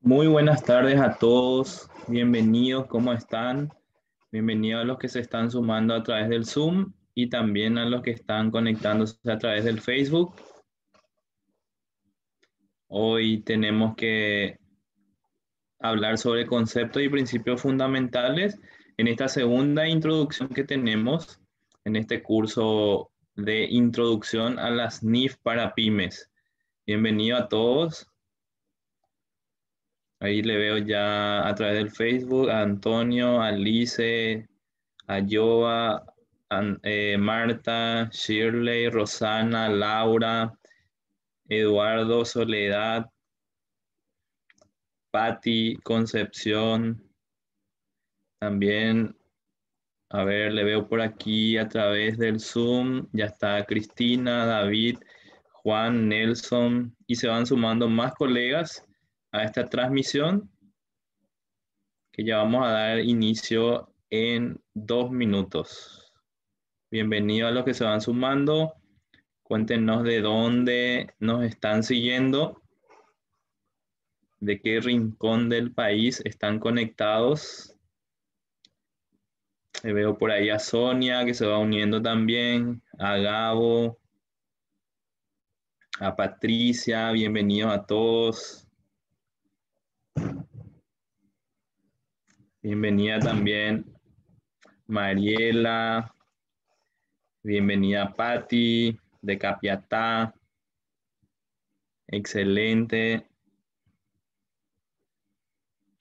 Muy buenas tardes a todos, bienvenidos, ¿cómo están? Bienvenidos a los que se están sumando a través del Zoom y también a los que están conectándose a través del Facebook. Hoy tenemos que hablar sobre conceptos y principios fundamentales en esta segunda introducción que tenemos en este curso de introducción a las NIF para pymes. Bienvenido a todos. Ahí le veo ya a través del Facebook a Antonio, a Lice, a Joa, Marta, Shirley, Rosana, Laura, Eduardo, Soledad, Patti, Concepción. También, a ver, le veo por aquí a través del Zoom. Ya está Cristina, David, Juan, Nelson. Y se van sumando más colegas a esta transmisión que ya vamos a dar inicio en 2 minutos. Bienvenido a los que se van sumando. Cuéntenos de dónde nos están siguiendo, de qué rincón del país están conectados. Veo por ahí a Sonia que se va uniendo también, a Gabo, a Patricia, bienvenidos a todos. Bienvenida también Mariela, bienvenida Patti de Capiatá. Excelente.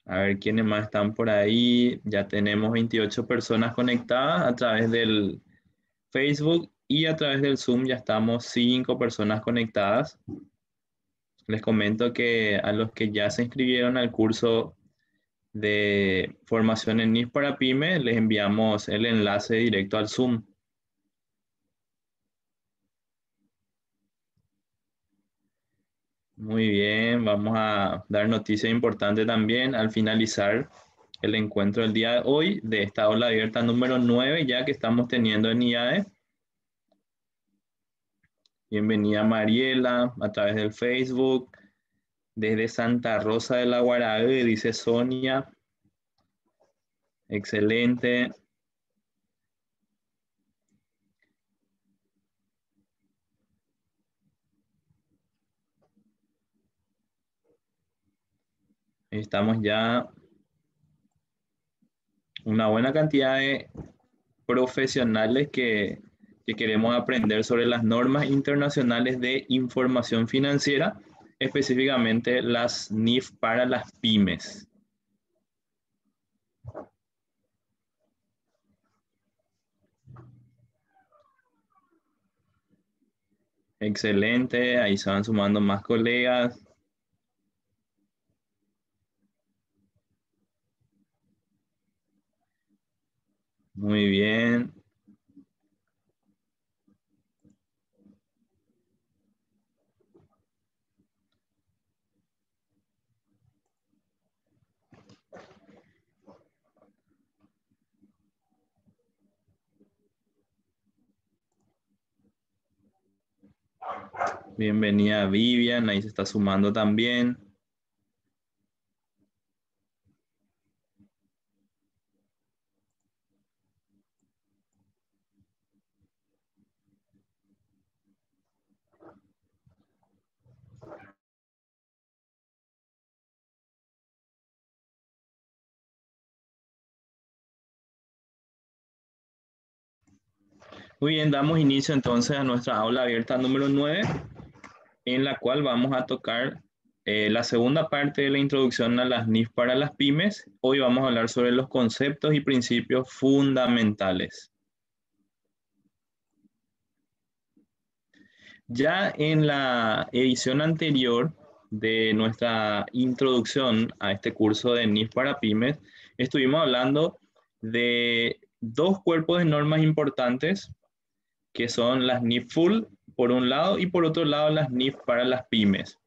A ver quiénes más están por ahí. Ya tenemos 28 personas conectadas a través del Facebook y a través del Zoom ya estamos 5 personas conectadas. Les comento que a los que ya se inscribieron al curso de formación en NIF para PYME, les enviamos el enlace directo al Zoom. Muy bien, vamos a dar noticia importante también al finalizar el encuentro del día de hoy de esta aula abierta número 9 ya que estamos teniendo en IAE. Bienvenida Mariela a través del Facebook. Desde Santa Rosa de la Guarabe, dice Sonia. Excelente. Estamos ya una buena cantidad de profesionales que queremos aprender sobre las normas internacionales de información financiera, específicamente las NIF para las pymes. Excelente, ahí se van sumando más colegas. Muy bien. Bienvenida Vivian, ahí se está sumando también. Muy bien, damos inicio entonces a nuestra aula abierta número 9, en la cual vamos a tocar la segunda parte de la introducción a las NIF para las pymes. Hoy vamos a hablar sobre los conceptos y principios fundamentales. Ya en la edición anterior de nuestra introducción a este curso de NIF para pymes, estuvimos hablando de dos cuerpos de normas importantes que son las NIF Full por un lado y por otro lado las NIF para las pymes.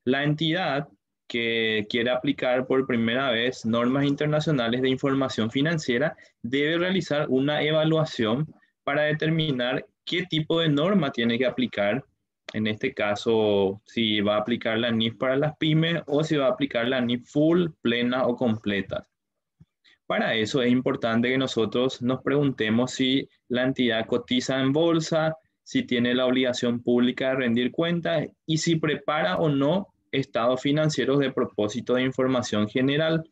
La entidad que quiere aplicar por primera vez normas internacionales de información financiera debe realizar una evaluación para determinar qué tipo de norma tiene que aplicar En este caso, si va a aplicar la NIF para las pymes o si va a aplicar la NIF full, plena o completa. Para eso es importante que nosotros nos preguntemos si la entidad cotiza en bolsa, si tiene la obligación pública de rendir cuentas y si prepara o no estados financieros de propósito de información general.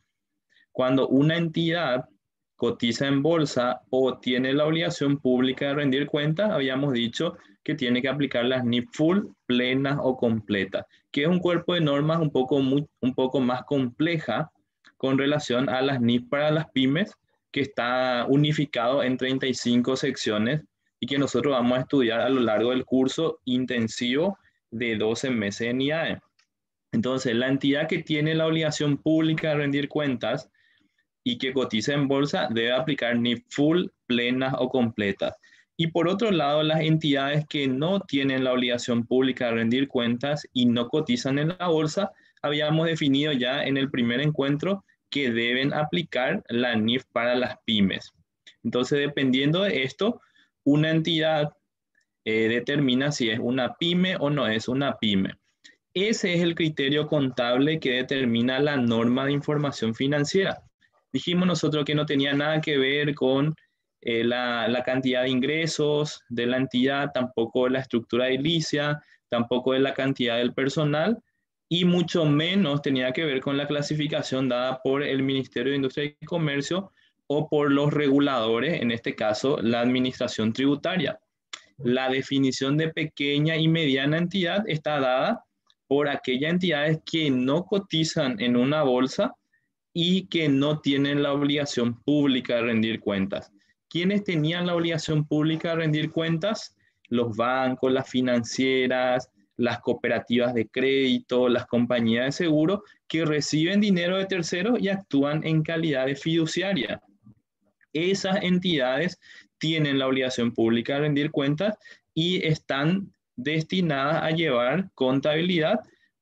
Cuando una entidad cotiza en bolsa o tiene la obligación pública de rendir cuentas, habíamos dicho que tiene que aplicar las NIF full, plenas o completas, que es un cuerpo de normas un poco más compleja con relación a las NIF para las pymes, que está unificado en 35 secciones y que nosotros vamos a estudiar a lo largo del curso intensivo de 12 meses en IAE. Entonces, la entidad que tiene la obligación pública de rendir cuentas y que cotiza en bolsa debe aplicar NIF full, plenas o completas. Y por otro lado, las entidades que no tienen la obligación pública de rendir cuentas y no cotizan en la bolsa, habíamos definido ya en el primer encuentro que deben aplicar la NIF para las pymes. Entonces, dependiendo de esto, una entidad determina si es una pyme o no es una pyme. Ese es el criterio contable que determina la norma de información financiera. Dijimos nosotros que no tenía nada que ver con la cantidad de ingresos de la entidad, tampoco la estructura edilicia, tampoco de la cantidad del personal y mucho menos tenía que ver con la clasificación dada por el Ministerio de Industria y Comercio o por los reguladores, en este caso la Administración Tributaria. La definición de pequeña y mediana entidad está dada por aquellas entidades que no cotizan en una bolsa y que no tienen la obligación pública de rendir cuentas. ¿Quiénes tenían la obligación pública de rendir cuentas? Los bancos, las financieras, las cooperativas de crédito, las compañías de seguro que reciben dinero de terceros y actúan en calidad de fiduciaria. Esas entidades tienen la obligación pública de rendir cuentas y están destinadas a llevar contabilidad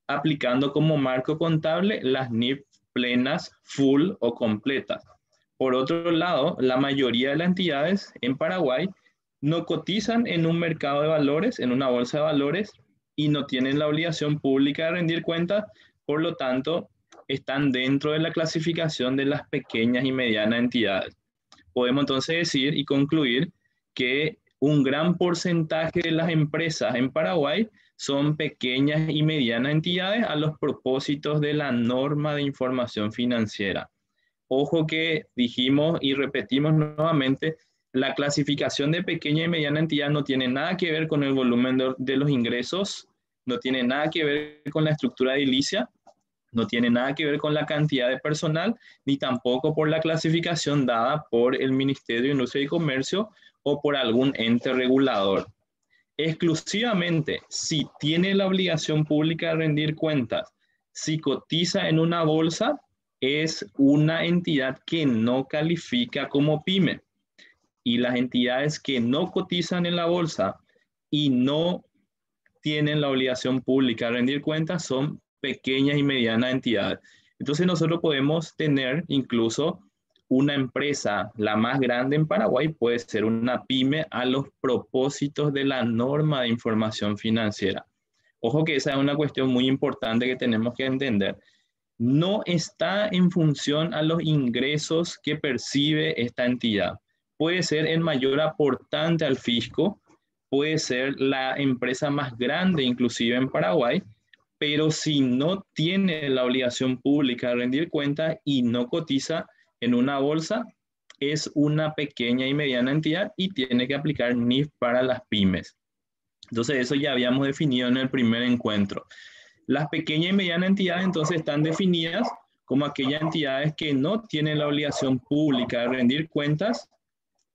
aplicando como marco contable las NIF plenas, full o completas. Por otro lado, la mayoría de las entidades en Paraguay no cotizan en un mercado de valores, en una bolsa de valores, y no tienen la obligación pública de rendir cuentas, por lo tanto, están dentro de la clasificación de las pequeñas y medianas entidades. Podemos entonces decir y concluir que un gran porcentaje de las empresas en Paraguay son pequeñas y medianas entidades a los propósitos de la norma de información financiera. Ojo que dijimos y repetimos nuevamente, la clasificación de pequeña y mediana entidad no tiene nada que ver con el volumen de los ingresos, no tiene nada que ver con la estructura edilicia, no tiene nada que ver con la cantidad de personal, ni tampoco por la clasificación dada por el Ministerio de Industria y Comercio o por algún ente regulador. Exclusivamente, si tiene la obligación pública de rendir cuentas, si cotiza en una bolsa, es una entidad que no califica como pyme. Y las entidades que no cotizan en la bolsa y no tienen la obligación pública de rendir cuentas son pequeñas y medianas entidades. Entonces nosotros podemos tener incluso una empresa, la más grande en Paraguay, puede ser una pyme a los propósitos de la norma de información financiera. Ojo que esa es una cuestión muy importante que tenemos que entender. No está en función a los ingresos que percibe esta entidad. Puede ser el mayor aportante al fisco, puede ser la empresa más grande inclusive en Paraguay, pero si no tiene la obligación pública de rendir cuentas y no cotiza en una bolsa, es una pequeña y mediana entidad y tiene que aplicar NIF para las pymes. Entonces eso ya habíamos definido en el primer encuentro. Las pequeñas y medianas entidades entonces están definidas como aquellas entidades que no tienen la obligación pública de rendir cuentas,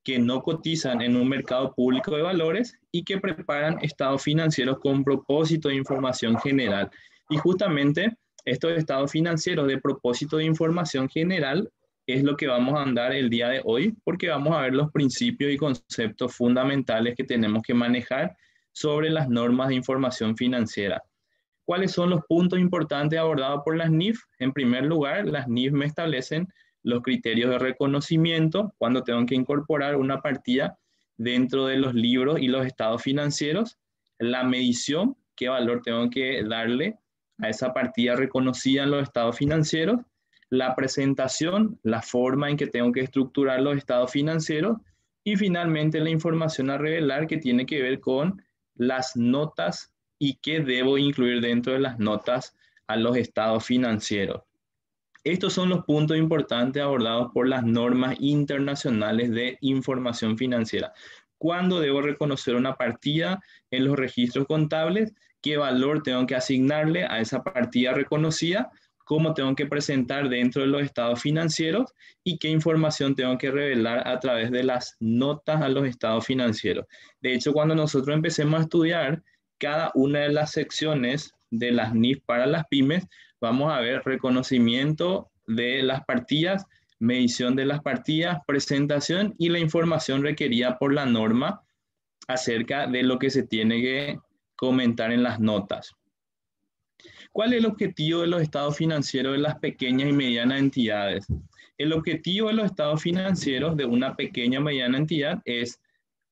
que no cotizan en un mercado público de valores y que preparan estados financieros con propósito de información general. Y justamente estos estados financieros de propósito de información general es lo que vamos a andar el día de hoy, porque vamos a ver los principios y conceptos fundamentales que tenemos que manejar sobre las normas de información financiera. ¿Cuáles son los puntos importantes abordados por las NIF? En primer lugar, las NIF me establecen los criterios de reconocimiento cuando tengo que incorporar una partida dentro de los libros y los estados financieros, la medición qué valor tengo que darle a esa partida reconocida en los estados financieros, la presentación, la forma en que tengo que estructurar los estados financieros y finalmente la información a revelar que tiene que ver con las notas y qué debo incluir dentro de las notas a los estados financieros. Estos son los puntos importantes abordados por las normas internacionales de información financiera. ¿Cuándo debo reconocer una partida en los registros contables? ¿Qué valor tengo que asignarle a esa partida reconocida? ¿Cómo tengo que presentar dentro de los estados financieros? ¿Y qué información tengo que revelar a través de las notas a los estados financieros? De hecho, cuando nosotros empecemos a estudiar cada una de las secciones de las NIF para las pymes, vamos a ver reconocimiento de las partidas, medición de las partidas, presentación y la información requerida por la norma acerca de lo que se tiene que comentar en las notas. ¿Cuál es el objetivo de los estados financieros de las pequeñas y medianas entidades? El objetivo de los estados financieros de una pequeña o mediana entidad es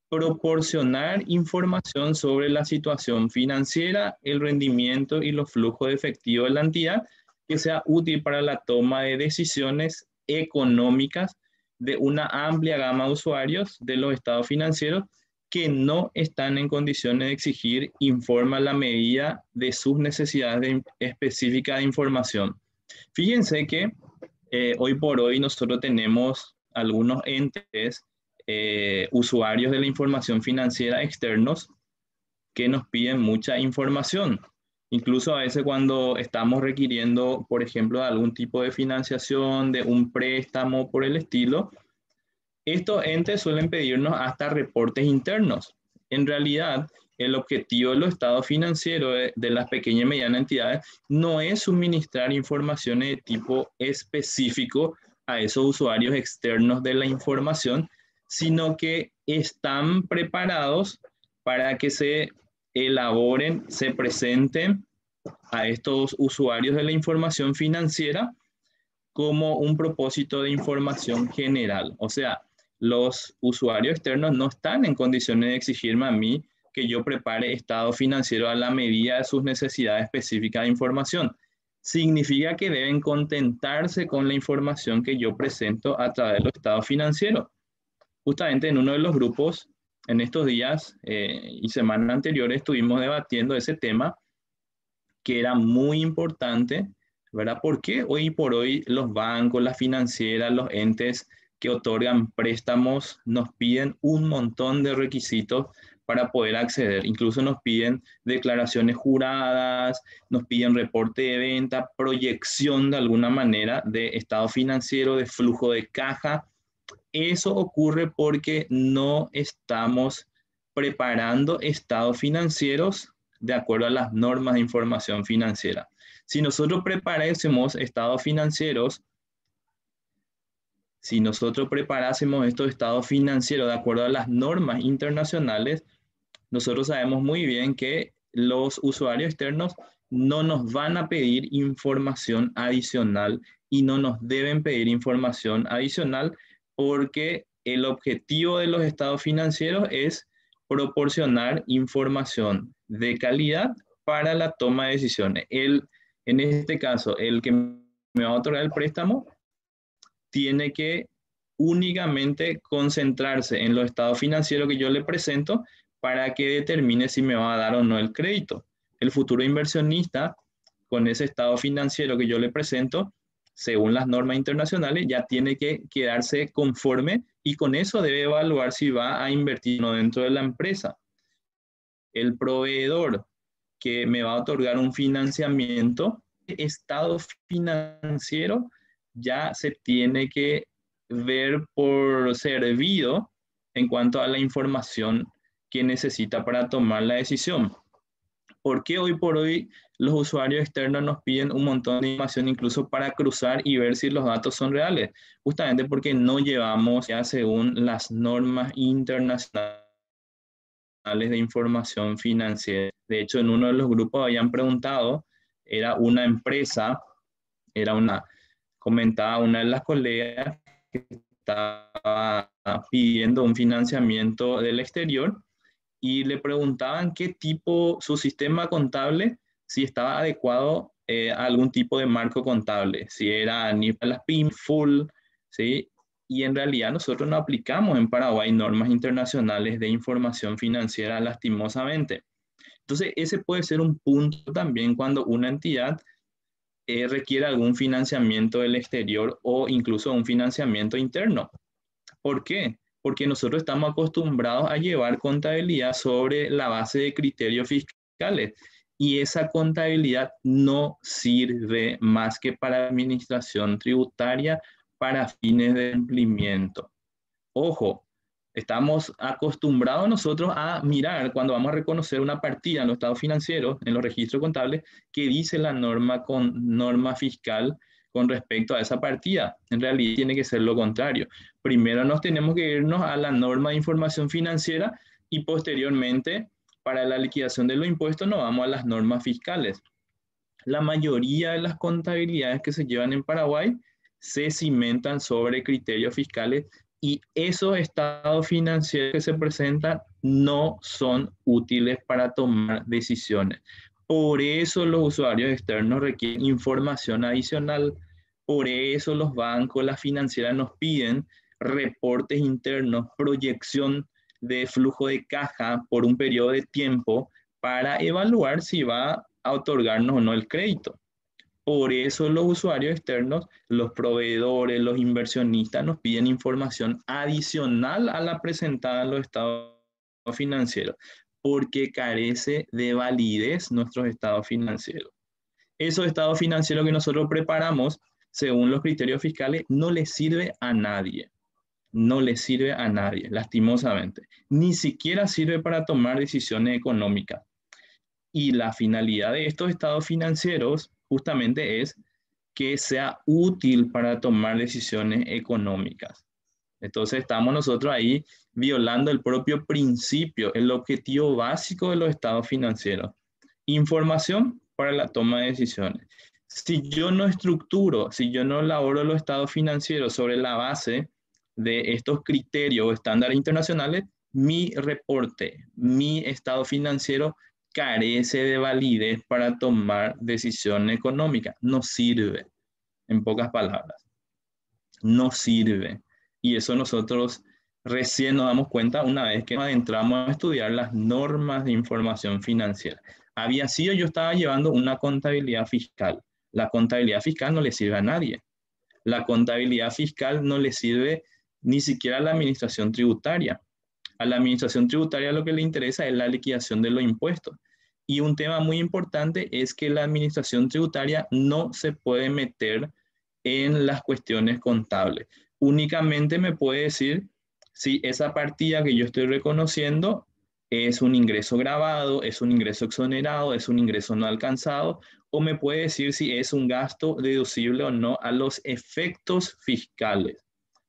proporcionar información sobre la situación financiera, el rendimiento y los flujos de efectivo de la entidad que sea útil para la toma de decisiones económicas de una amplia gama de usuarios de los estados financieros que no están en condiciones de exigir informe a la medida de sus necesidades específicas de información. Fíjense que hoy por hoy nosotros tenemos algunos entes, usuarios de la información financiera externos que nos piden mucha información. Incluso a veces cuando estamos requiriendo, por ejemplo, de algún tipo de financiación, de un préstamo por el estilo, estos entes suelen pedirnos hasta reportes internos. En realidad, el objetivo de los estados financieros de las pequeñas y medianas entidades no es suministrar informaciones de tipo específico a esos usuarios externos de la información, sino que están preparados para que se elaboren, se presenten a estos usuarios de la información financiera como un propósito de información general. O sea, los usuarios externos no están en condiciones de exigirme a mí que yo prepare estado financiero a la medida de sus necesidades específicas de información. Significa que deben contentarse con la información que yo presento a través de los estados financieros. Justamente en uno de los grupos, en estos días y semanas anteriores, estuvimos debatiendo ese tema que era muy importante, ¿verdad? Porque hoy por hoy los bancos, las financieras, los entes que otorgan préstamos nos piden un montón de requisitos para poder acceder. Incluso nos piden declaraciones juradas, nos piden reporte de venta, proyección de alguna manera de estado financiero, de flujo de caja. Eso ocurre porque no estamos preparando estados financieros de acuerdo a las normas de información financiera. Si nosotros preparásemos estados financieros, si nosotros preparásemos estos estados financieros de acuerdo a las normas internacionales, nosotros sabemos muy bien que los usuarios externos no nos van a pedir información adicional y no nos deben pedir información adicional porque el objetivo de los estados financieros es proporcionar información de calidad para la toma de decisiones. En este caso, el que me va a otorgar el préstamo tiene que únicamente concentrarse en los estados financieros que yo le presento para que determine si me va a dar o no el crédito. El futuro inversionista, con ese estado financiero que yo le presento, según las normas internacionales, ya tiene que quedarse conforme y con eso debe evaluar si va a invertir o no dentro de la empresa. El proveedor que me va a otorgar un financiamiento, estado financiero ya se tiene que ver por servido en cuanto a la información que necesita para tomar la decisión. ¿Por qué hoy por hoy los usuarios externos nos piden un montón de información incluso para cruzar y ver si los datos son reales? Justamente porque no llevamos ya según las normas internacionales de información financiera. De hecho, en uno de los grupos habían preguntado, era una empresa, comentaba una de las colegas que estaba pidiendo un financiamiento del exterior y le preguntaban qué tipo, su sistema contable, si estaba adecuado a algún tipo de marco contable, si era ni para las PYME, full, ¿sí? Y en realidad nosotros no aplicamos en Paraguay normas internacionales de información financiera lastimosamente. Entonces, ese puede ser un punto también cuando una entidad requiere algún financiamiento del exterior o incluso un financiamiento interno. ¿Por qué? Porque nosotros estamos acostumbrados a llevar contabilidad sobre la base de criterios fiscales y esa contabilidad no sirve más que para administración tributaria para fines de cumplimiento. Ojo, estamos acostumbrados nosotros a mirar cuando vamos a reconocer una partida en los estados financieros, en los registros contables, que dice la norma fiscal con respecto a esa partida. En realidad tiene que ser lo contrario. Primero nos tenemos que irnos a la norma de información financiera y posteriormente, para la liquidación de los impuestos, nos vamos a las normas fiscales. La mayoría de las contabilidades que se llevan en Paraguay se cimentan sobre criterios fiscales y esos estados financieros que se presentan no son útiles para tomar decisiones. Por eso los usuarios externos requieren información adicional, por eso los bancos, las financieras nos piden reportes internos, proyección de flujo de caja por un periodo de tiempo para evaluar si va a otorgarnos o no el crédito. Por eso los usuarios externos, los proveedores, los inversionistas nos piden información adicional a la presentada en los estados financieros, porque carece de validez nuestros estados financieros. Esos estados financieros que nosotros preparamos, según los criterios fiscales, no les sirve a nadie. No le sirve a nadie, lastimosamente. Ni siquiera sirve para tomar decisiones económicas. Y la finalidad de estos estados financieros justamente es que sea útil para tomar decisiones económicas. Entonces estamos nosotros ahí violando el propio principio, el objetivo básico de los estados financieros. Información para la toma de decisiones. Si yo no estructuro, si yo no elaboro los estados financieros sobre la base de estos criterios o estándares internacionales, mi reporte, mi estado financiero carece de validez para tomar decisiones económicas. No sirve, en pocas palabras. No sirve. Y eso nosotros recién nos damos cuenta una vez que nos adentramos a estudiar las normas de información financiera. Había sido, yo estaba llevando una contabilidad fiscal. La contabilidad fiscal no le sirve a nadie. La contabilidad fiscal no le sirve ni siquiera a la administración tributaria. A la administración tributaria lo que le interesa es la liquidación de los impuestos. Y un tema muy importante es que la administración tributaria no se puede meter en las cuestiones contables. Únicamente me puede decir si esa partida que yo estoy reconociendo es un ingreso grabado, es un ingreso exonerado, es un ingreso no alcanzado, o me puede decir si es un gasto deducible o no a los efectos fiscales.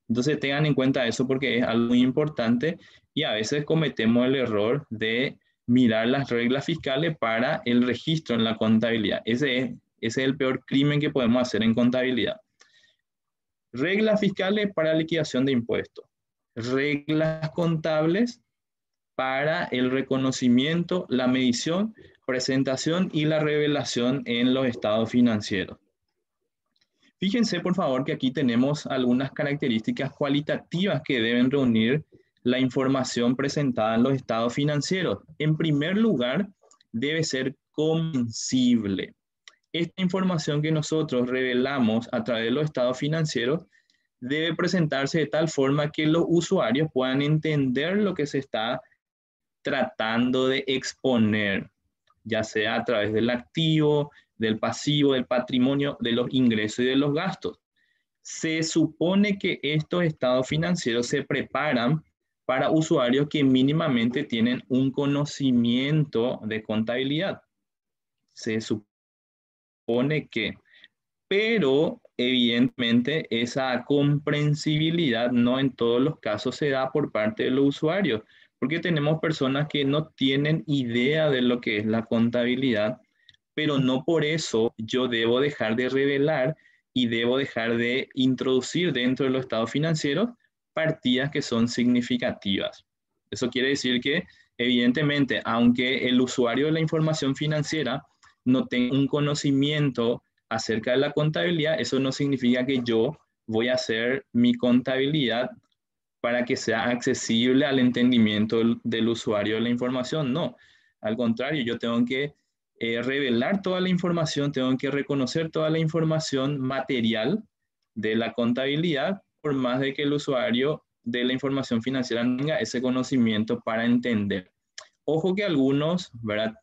Entonces tengan en cuenta eso porque es algo muy importante y a veces cometemos el error de mirar las reglas fiscales para el registro en la contabilidad. Ese es el peor crimen que podemos hacer en contabilidad. Reglas fiscales para liquidación de impuestos. Reglas contables para el reconocimiento, la medición, presentación y la revelación en los estados financieros. Fíjense, por favor, que aquí tenemos algunas características cualitativas que deben reunir la información presentada en los estados financieros. En primer lugar, debe ser comprensible. Esta información que nosotros revelamos a través de los estados financieros debe presentarse de tal forma que los usuarios puedan entender lo que se está tratando de exponer, ya sea a través del activo, del pasivo, del patrimonio, de los ingresos y de los gastos. Se supone que estos estados financieros se preparan para usuarios que mínimamente tienen un conocimiento de contabilidad. Se supone que, pero evidentemente esa comprensibilidad no en todos los casos se da por parte de los usuarios, porque tenemos personas que no tienen idea de lo que es la contabilidad, pero no por eso yo debo dejar de revelar y debo dejar de introducir dentro de los estados financieros partidas que son significativas. Eso quiere decir que, evidentemente, aunque el usuario de la información financiera no tenga un conocimiento acerca de la contabilidad, eso no significa que yo voy a hacer mi contabilidad para que sea accesible al entendimiento del usuario de la información. No, al contrario, yo tengo que revelar toda la información, tengo que reconocer toda la información material de la contabilidad, por más de que el usuario de la información financiera tenga ese conocimiento para entender. Ojo que algunos, ¿verdad?,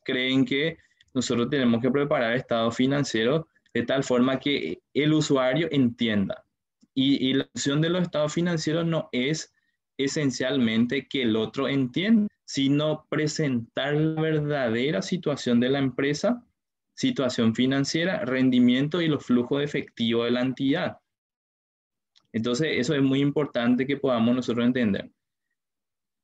creen que nosotros tenemos que preparar estados financieros de tal forma que el usuario entienda. Y la función de los estados financieros no es esencialmente que el otro entienda, sino presentar la verdadera situación de la empresa, situación financiera, rendimiento y los flujos de efectivo de la entidad. Entonces, eso es muy importante que podamos nosotros entender.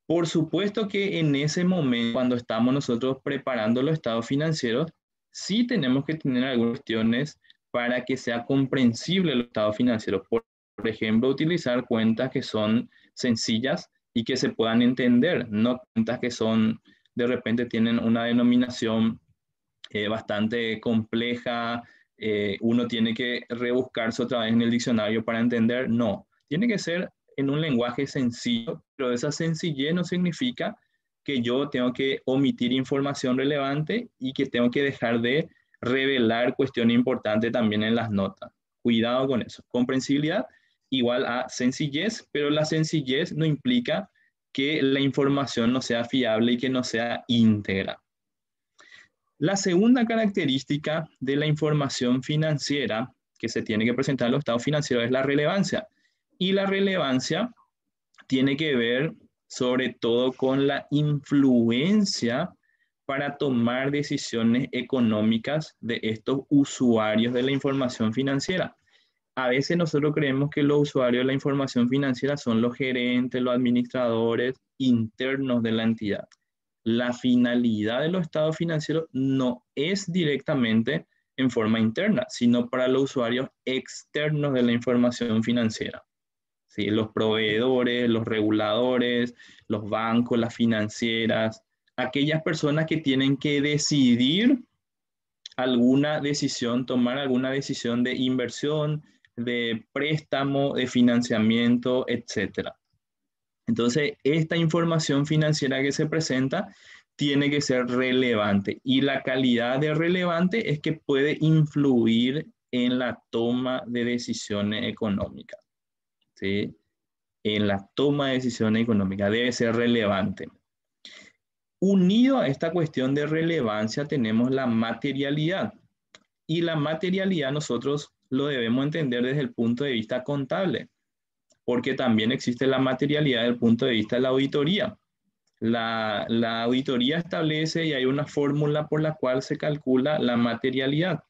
Por supuesto que en ese momento, cuando estamos nosotros preparando los estados financieros, sí tenemos que tener algunas cuestiones para que sea comprensible los estados financieros. Por ejemplo, utilizar cuentas que son sencillas y que se puedan entender, no cuentas que son, de repente tienen una denominación bastante compleja, uno tiene que rebuscarse otra vez en el diccionario para entender. No, tiene que ser en un lenguaje sencillo, pero esa sencillez no significa que yo tengo que omitir información relevante y que tengo que dejar de revelar cuestiones importantes también en las notas. Cuidado con eso. Comprensibilidad igual a sencillez, pero la sencillez no implica que la información no sea fiable y que no sea íntegra. La segunda característica de la información financiera que se tiene que presentar en los estados financieros es la relevancia. Y la relevancia tiene que ver sobre todo con la influencia para tomar decisiones económicas de estos usuarios de la información financiera. A veces nosotros creemos que los usuarios de la información financiera son los gerentes, los administradores internos de la entidad. La finalidad de los estados financieros no es directamente en forma interna, sino para los usuarios externos de la información financiera. ¿Sí? Los proveedores, los reguladores, los bancos, las financieras, aquellas personas que tienen que decidir alguna decisión, tomar alguna decisión de inversión, de préstamo, de financiamiento, etcétera. Entonces, esta información financiera que se presenta tiene que ser relevante y la calidad de relevante es que puede influir en la toma de decisiones económicas. ¿Sí? En la toma de decisiones económicas debe ser relevante. Unido a esta cuestión de relevancia tenemos la materialidad. Y la materialidad nosotros lo debemos entender desde el punto de vista contable, porque también existe la materialidad desde el punto de vista de la auditoría. La auditoría establece y hay una fórmula por la cual se calcula la materialidad.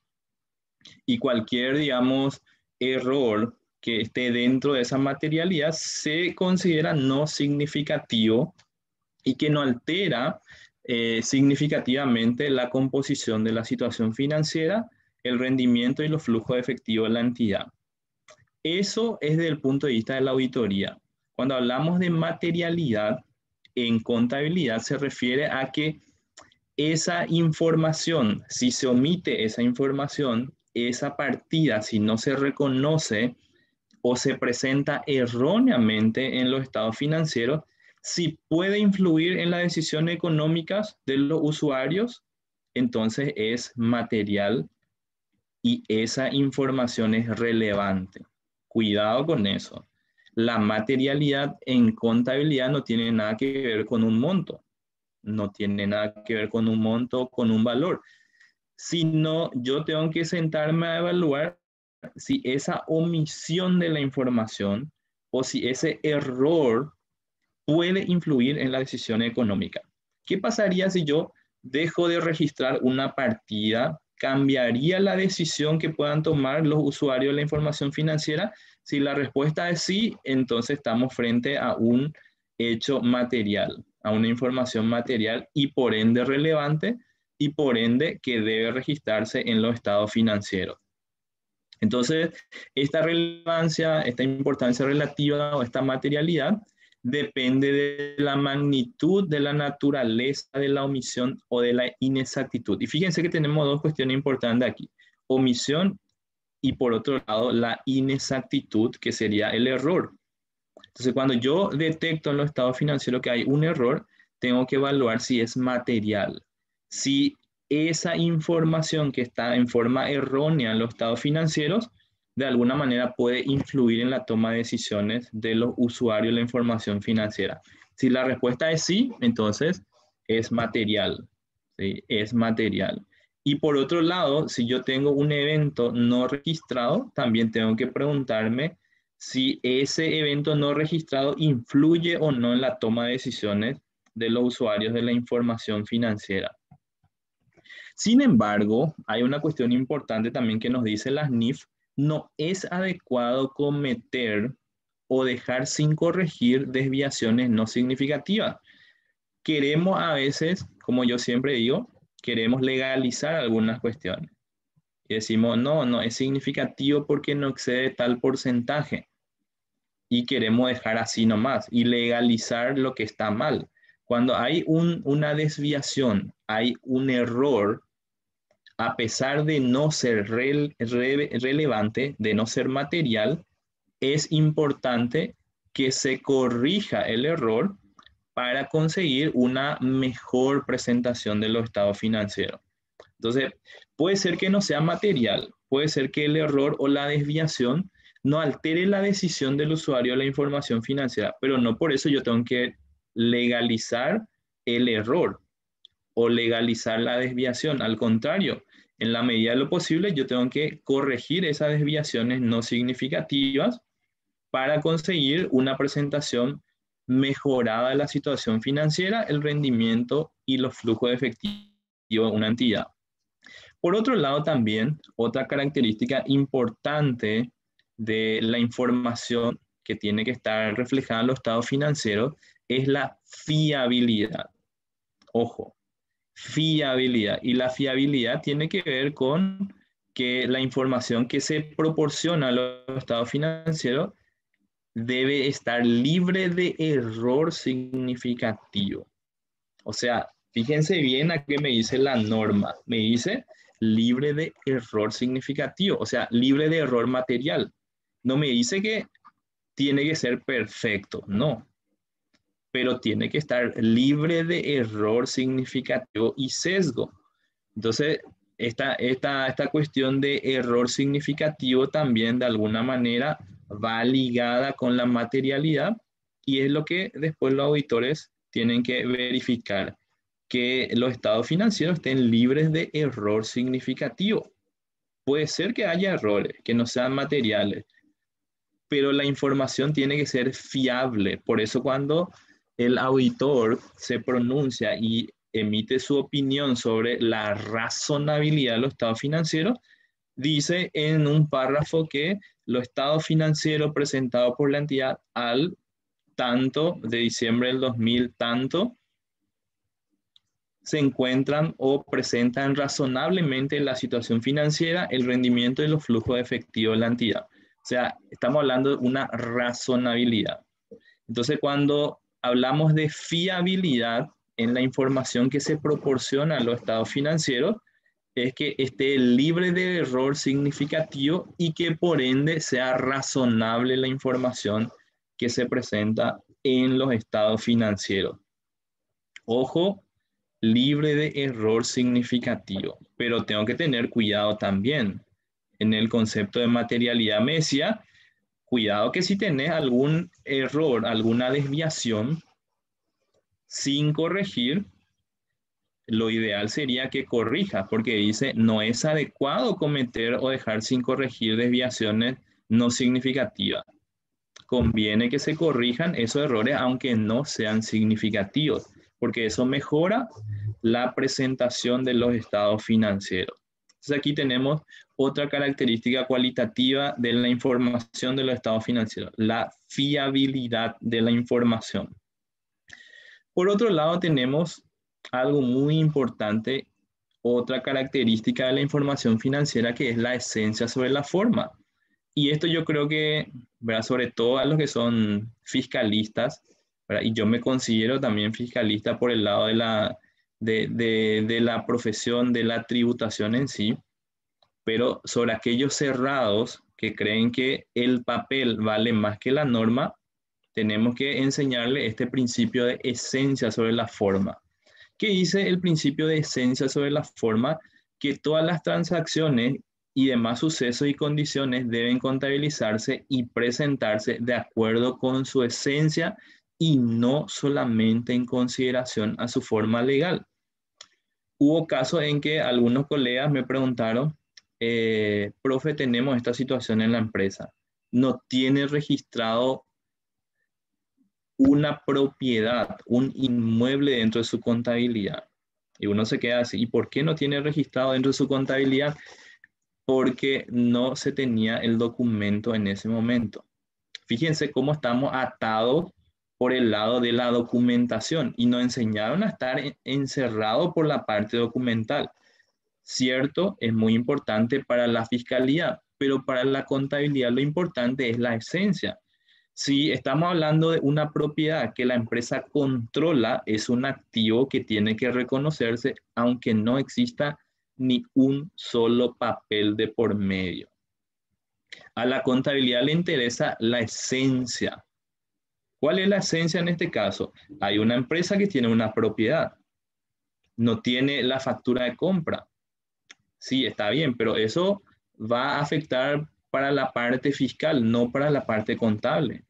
Y cualquier, digamos, error que esté dentro de esa materialidad se considera no significativo y que no altera significativamente la composición de la situación financiera, el rendimiento y los flujos de efectivo de la entidad. Eso es desde el punto de vista de la auditoría. Cuando hablamos de materialidad en contabilidad se refiere a que esa información, si se omite esa información, esa partida, si no se reconoce o se presenta erróneamente en los estados financieros, si puede influir en las decisiones económicas de los usuarios, entonces es material y esa información es relevante. Cuidado con eso. La materialidad en contabilidad no tiene nada que ver con un monto, no tiene nada que ver con un monto, con un valor, sino yo tengo que sentarme a evaluar si esa omisión de la información o si ese error puede influir en la decisión económica. ¿Qué pasaría si yo dejo de registrar una partida? ¿Cambiaría la decisión que puedan tomar los usuarios de la información financiera? Si la respuesta es sí, entonces estamos frente a un hecho material, a una información material y por ende relevante y por ende que debe registrarse en los estados financieros. Entonces, esta relevancia, esta importancia relativa o esta materialidad depende de la magnitud, de la naturaleza de la omisión o de la inexactitud. Y fíjense que tenemos dos cuestiones importantes aquí. Omisión y por otro lado la inexactitud, que sería el error. Entonces, cuando yo detecto en los estados financieros que hay un error, tengo que evaluar si es material. Si esa información que está en forma errónea en los estados financieros, de alguna manera puede influir en la toma de decisiones de los usuarios de la información financiera. Si la respuesta es sí, entonces es material. ¿Sí? Es material. Y por otro lado, si yo tengo un evento no registrado, también tengo que preguntarme si ese evento no registrado influye o no en la toma de decisiones de los usuarios de la información financiera. Sin embargo, hay una cuestión importante también que nos dice la SNIF: no es adecuado cometer o dejar sin corregir desviaciones no significativas. Queremos a veces, como yo siempre digo, queremos legalizar algunas cuestiones. Y decimos, no, no es significativo porque no excede tal porcentaje. Y queremos dejar así nomás y legalizar lo que está mal. Cuando hay una desviación, hay un error, a pesar de no ser relevante, de no ser material, es importante que se corrija el error para conseguir una mejor presentación de los estados financieros. Entonces, puede ser que no sea material, puede ser que el error o la desviación no altere la decisión del usuario de la información financiera, pero no por eso yo tengo que legalizar el error o legalizar la desviación. Al contrario, en la medida de lo posible, yo tengo que corregir esas desviaciones no significativas para conseguir una presentación mejorada de la situación financiera, el rendimiento y los flujos de efectivo de una entidad. Por otro lado, también otra característica importante de la información que tiene que estar reflejada en los estados financieros es la fiabilidad. Ojo, fiabilidad. Y la fiabilidad tiene que ver con que la información que se proporciona a los estados financieros debe estar libre de error significativo. O sea, fíjense bien a qué me dice la norma. Me dice libre de error significativo, o sea, libre de error material. No me dice que tiene que ser perfecto, no, pero tiene que estar libre de error significativo y sesgo. Entonces, esta cuestión de error significativo también de alguna manera va ligada con la materialidad y es lo que después los auditores tienen que verificar, que los estados financieros estén libres de error significativo. Puede ser que haya errores, que no sean materiales, pero la información tiene que ser fiable. Por eso cuando el auditor se pronuncia y emite su opinión sobre la razonabilidad de los estados financieros, dice en un párrafo que los estados financieros presentados por la entidad al tanto de diciembre del 2000 tanto se encuentran o presentan razonablemente la situación financiera, el rendimiento y los flujos de efectivo de la entidad. O sea, estamos hablando de una razonabilidad. Entonces, cuando hablamos de fiabilidad en la información que se proporciona a los estados financieros, es que esté libre de error significativo y que por ende sea razonable la información que se presenta en los estados financieros. Ojo, libre de error significativo, pero tengo que tener cuidado también en el concepto de materialidad. Me decía, cuidado que si tenés algún error, alguna desviación sin corregir, lo ideal sería que corrija, porque dice, no es adecuado cometer o dejar sin corregir desviaciones no significativas. Conviene que se corrijan esos errores aunque no sean significativos, porque eso mejora la presentación de los estados financieros. Entonces aquí tenemos otra característica cualitativa de la información de los estados financieros, la fiabilidad de la información. Por otro lado, tenemos algo muy importante, otra característica de la información financiera, que es la esencia sobre la forma. Y esto yo creo que, ¿verdad?, sobre todo a los que son fiscalistas, ¿verdad? Y yo me considero también fiscalista por el lado de la profesión, de la tributación en sí, pero sobre aquellos cerrados que creen que el papel vale más que la norma, tenemos que enseñarle este principio de esencia sobre la forma. ¿Qué dice el principio de esencia sobre la forma? Que todas las transacciones y demás sucesos y condiciones deben contabilizarse y presentarse de acuerdo con su esencia y no solamente en consideración a su forma legal. Hubo casos en que algunos colegas me preguntaron, profe, tenemos esta situación en la empresa, no tiene registrado una propiedad, un inmueble dentro de su contabilidad. Y uno se queda así, ¿y por qué no tiene registrado dentro de su contabilidad? Porque no se tenía el documento en ese momento. Fíjense cómo estamos atados por el lado de la documentación y nos enseñaron a estar encerrados por la parte documental. Cierto, es muy importante para la fiscalía, pero para la contabilidad lo importante es la esencia. Si estamos hablando de una propiedad que la empresa controla, es un activo que tiene que reconocerse aunque no exista ni un solo papel de por medio. A la contabilidad le interesa la esencia. ¿Cuál es la esencia en este caso? Hay una empresa que tiene una propiedad, no tiene la factura de compra. Sí, está bien, pero eso va a afectar para la parte fiscal, no para la parte contable.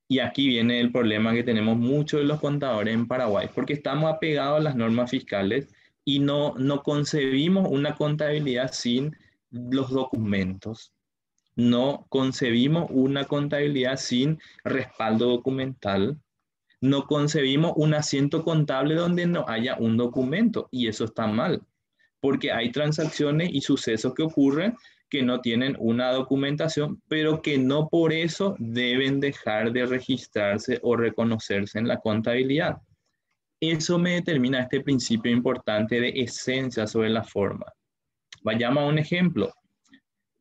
Y aquí viene el problema que tenemos muchos de los contadores en Paraguay, porque estamos apegados a las normas fiscales y no concebimos una contabilidad sin los documentos. No concebimos una contabilidad sin respaldo documental. No concebimos un asiento contable donde no haya un documento y eso está mal, porque hay transacciones y sucesos que ocurren que no tienen una documentación, pero que no por eso deben dejar de registrarse o reconocerse en la contabilidad. Eso me determina este principio importante de esencia sobre la forma. Vayamos a un ejemplo.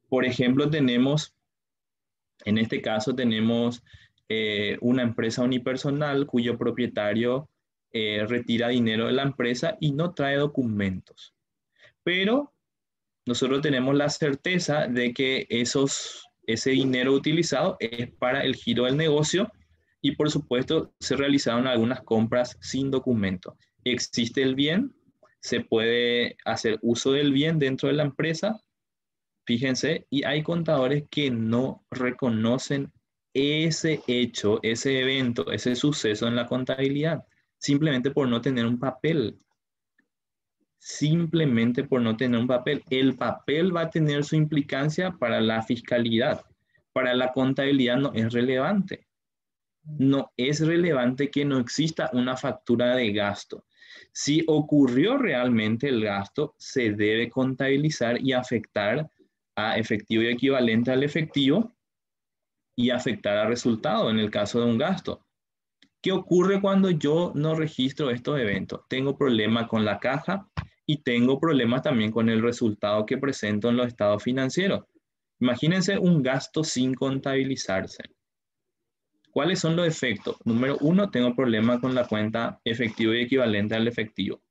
Por ejemplo, en este caso tenemos una empresa unipersonal cuyo propietario retira dinero de la empresa y no trae documentos. Pero nosotros tenemos la certeza de que ese dinero utilizado es para el giro del negocio y por supuesto se realizaron algunas compras sin documento. Existe el bien, se puede hacer uso del bien dentro de la empresa, fíjense, y hay contadores que no reconocen ese hecho, ese evento, ese suceso en la contabilidad, simplemente por no tener un papel. Simplemente por no tener un papel. El papel va a tener su implicancia para la fiscalidad. Para la contabilidad no es relevante. No es relevante que no exista una factura de gasto. Si ocurrió realmente el gasto, se debe contabilizar y afectar a efectivo y equivalente al efectivo y afectar al resultado en el caso de un gasto. ¿Qué ocurre cuando yo no registro estos eventos? Tengo problemas con la caja y tengo problemas también con el resultado que presento en los estados financieros. Imagínense un gasto sin contabilizarse. ¿Cuáles son los efectos? Número uno, tengo problemas con la cuenta efectivo y equivalente al efectivo.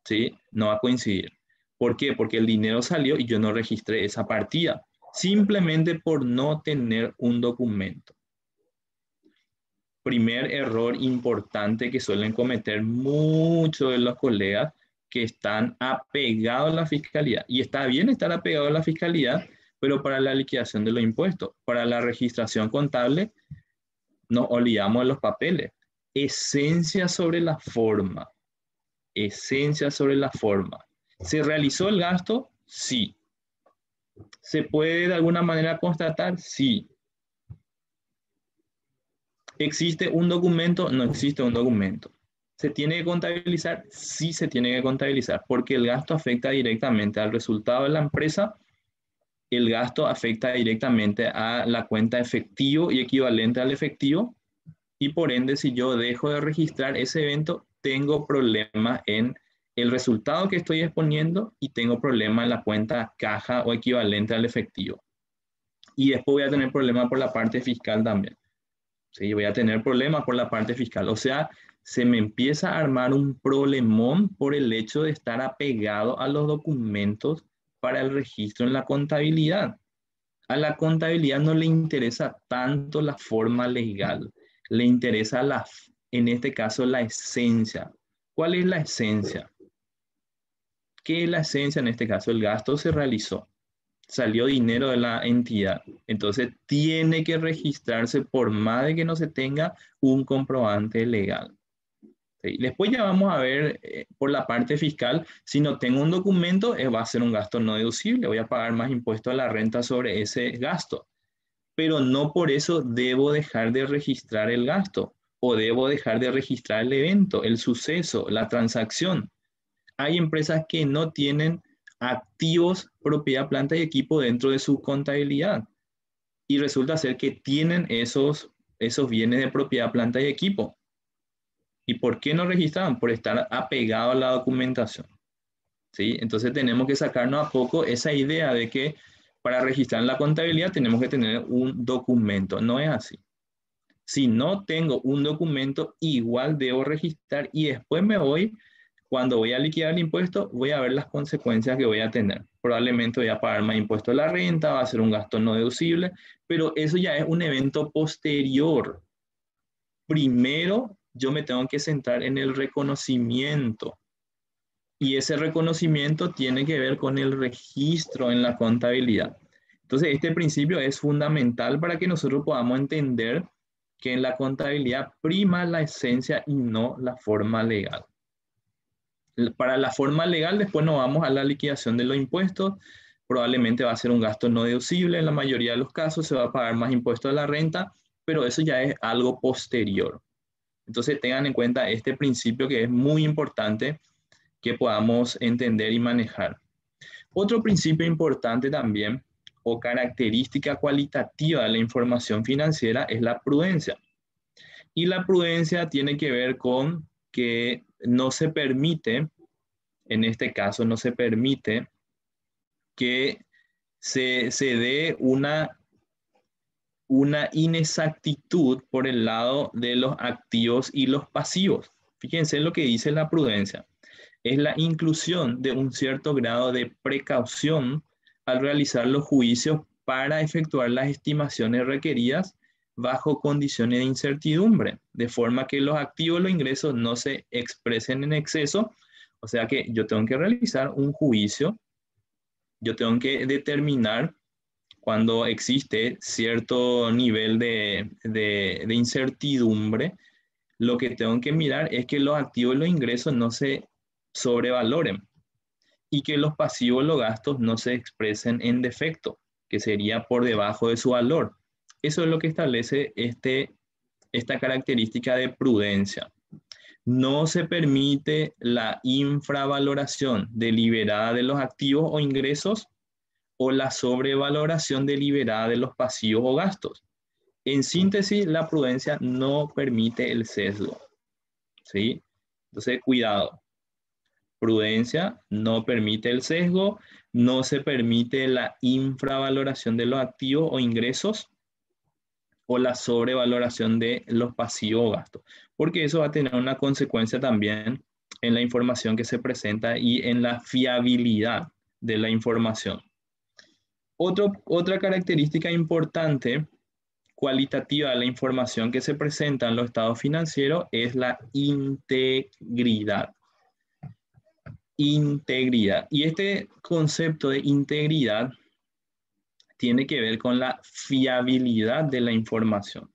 ¿Sí? No va a coincidir. ¿Por qué? Porque el dinero salió y yo no registré esa partida, simplemente por no tener un documento. Primer error importante que suelen cometer muchos de los colegas que están apegados a la fiscalidad. Y está bien estar apegado a la fiscalidad, pero para la liquidación de los impuestos, para la registración contable, nos olvidamos de los papeles. Esencia sobre la forma. Esencia sobre la forma. ¿Se realizó el gasto? Sí. ¿Se puede de alguna manera constatar? Sí. ¿Existe un documento? No existe un documento. ¿Se tiene que contabilizar? Sí se tiene que contabilizar, porque el gasto afecta directamente al resultado de la empresa, el gasto afecta directamente a la cuenta efectivo y equivalente al efectivo, y por ende, si yo dejo de registrar ese evento, tengo problemas en el resultado que estoy exponiendo y tengo problemas en la cuenta caja o equivalente al efectivo. Y después voy a tener problemas por la parte fiscal también. ¿sí? Voy a tener problemas por la parte fiscal. O sea, se me empieza a armar un problemón por el hecho de estar apegado a los documentos para el registro en la contabilidad. A la contabilidad no le interesa tanto la forma legal, le interesa en este caso la esencia. ¿Cuál es la esencia? ¿Qué es la esencia en este caso? El gasto se realizó, salió dinero de la entidad, entonces tiene que registrarse por más de que no se tenga un comprobante legal. ¿Sí? Después ya vamos a ver por la parte fiscal, si no tengo un documento, va a ser un gasto no deducible, voy a pagar más impuesto a la renta sobre ese gasto, pero no por eso debo dejar de registrar el gasto o debo dejar de registrar el evento, el suceso, la transacción. Hay empresas que no tienen activos, propiedad, planta y equipo dentro de su contabilidad y resulta ser que tienen esos bienes de propiedad, planta y equipo. ¿Y por qué no registraban? Por estar apegado a la documentación. ¿Sí? Entonces tenemos que sacarnos a poco esa idea de que para registrar en la contabilidad tenemos que tener un documento. No es así. Si no tengo un documento, igual debo registrar y después cuando voy a liquidar el impuesto, voy a ver las consecuencias que voy a tener. Probablemente voy a pagar más impuesto a la renta, va a ser un gasto no deducible, pero eso ya es un evento posterior. Primero, yo me tengo que centrar en el reconocimiento. Y ese reconocimiento tiene que ver con el registro en la contabilidad. Entonces, este principio es fundamental para que nosotros podamos entender que en la contabilidad prima la esencia y no la forma legal. Para la forma legal, después nos vamos a la liquidación de los impuestos. Probablemente va a ser un gasto no deducible. En la mayoría de los casos se va a pagar más impuesto a la renta, pero eso ya es algo posterior. Entonces, tengan en cuenta este principio que es muy importante que podamos entender y manejar. Otro principio importante también o característica cualitativa de la información financiera es la prudencia. Y la prudencia tiene que ver con que no se permite, en este caso no se permite que se dé una inexactitud por el lado de los activos y los pasivos. Fíjense lo que dice la prudencia. Es la inclusión de un cierto grado de precaución al realizar los juicios para efectuar las estimaciones requeridas bajo condiciones de incertidumbre, de forma que los activos y los ingresos no se expresen en exceso. O sea que yo tengo que realizar un juicio, yo tengo que determinar cuando existe cierto nivel de incertidumbre, lo que tengo que mirar es que los activos y los ingresos no se sobrevaloren y que los pasivos, los gastos, no se expresen en defecto, que sería por debajo de su valor. Eso es lo que establece esta característica de prudencia. No se permite la infravaloración deliberada de los activos o ingresos o la sobrevaloración deliberada de los pasivos o gastos. En síntesis, la prudencia no permite el sesgo. ¿Sí? Entonces, cuidado. Prudencia no permite el sesgo, no se permite la infravaloración de los activos o ingresos o la sobrevaloración de los pasivos o gastos, porque eso va a tener una consecuencia también en la información que se presenta y en la fiabilidad de la información. Otra característica importante cualitativa de la información que se presenta en los estados financieros es la integridad. Integridad. Y este concepto de integridad tiene que ver con la fiabilidad de la información.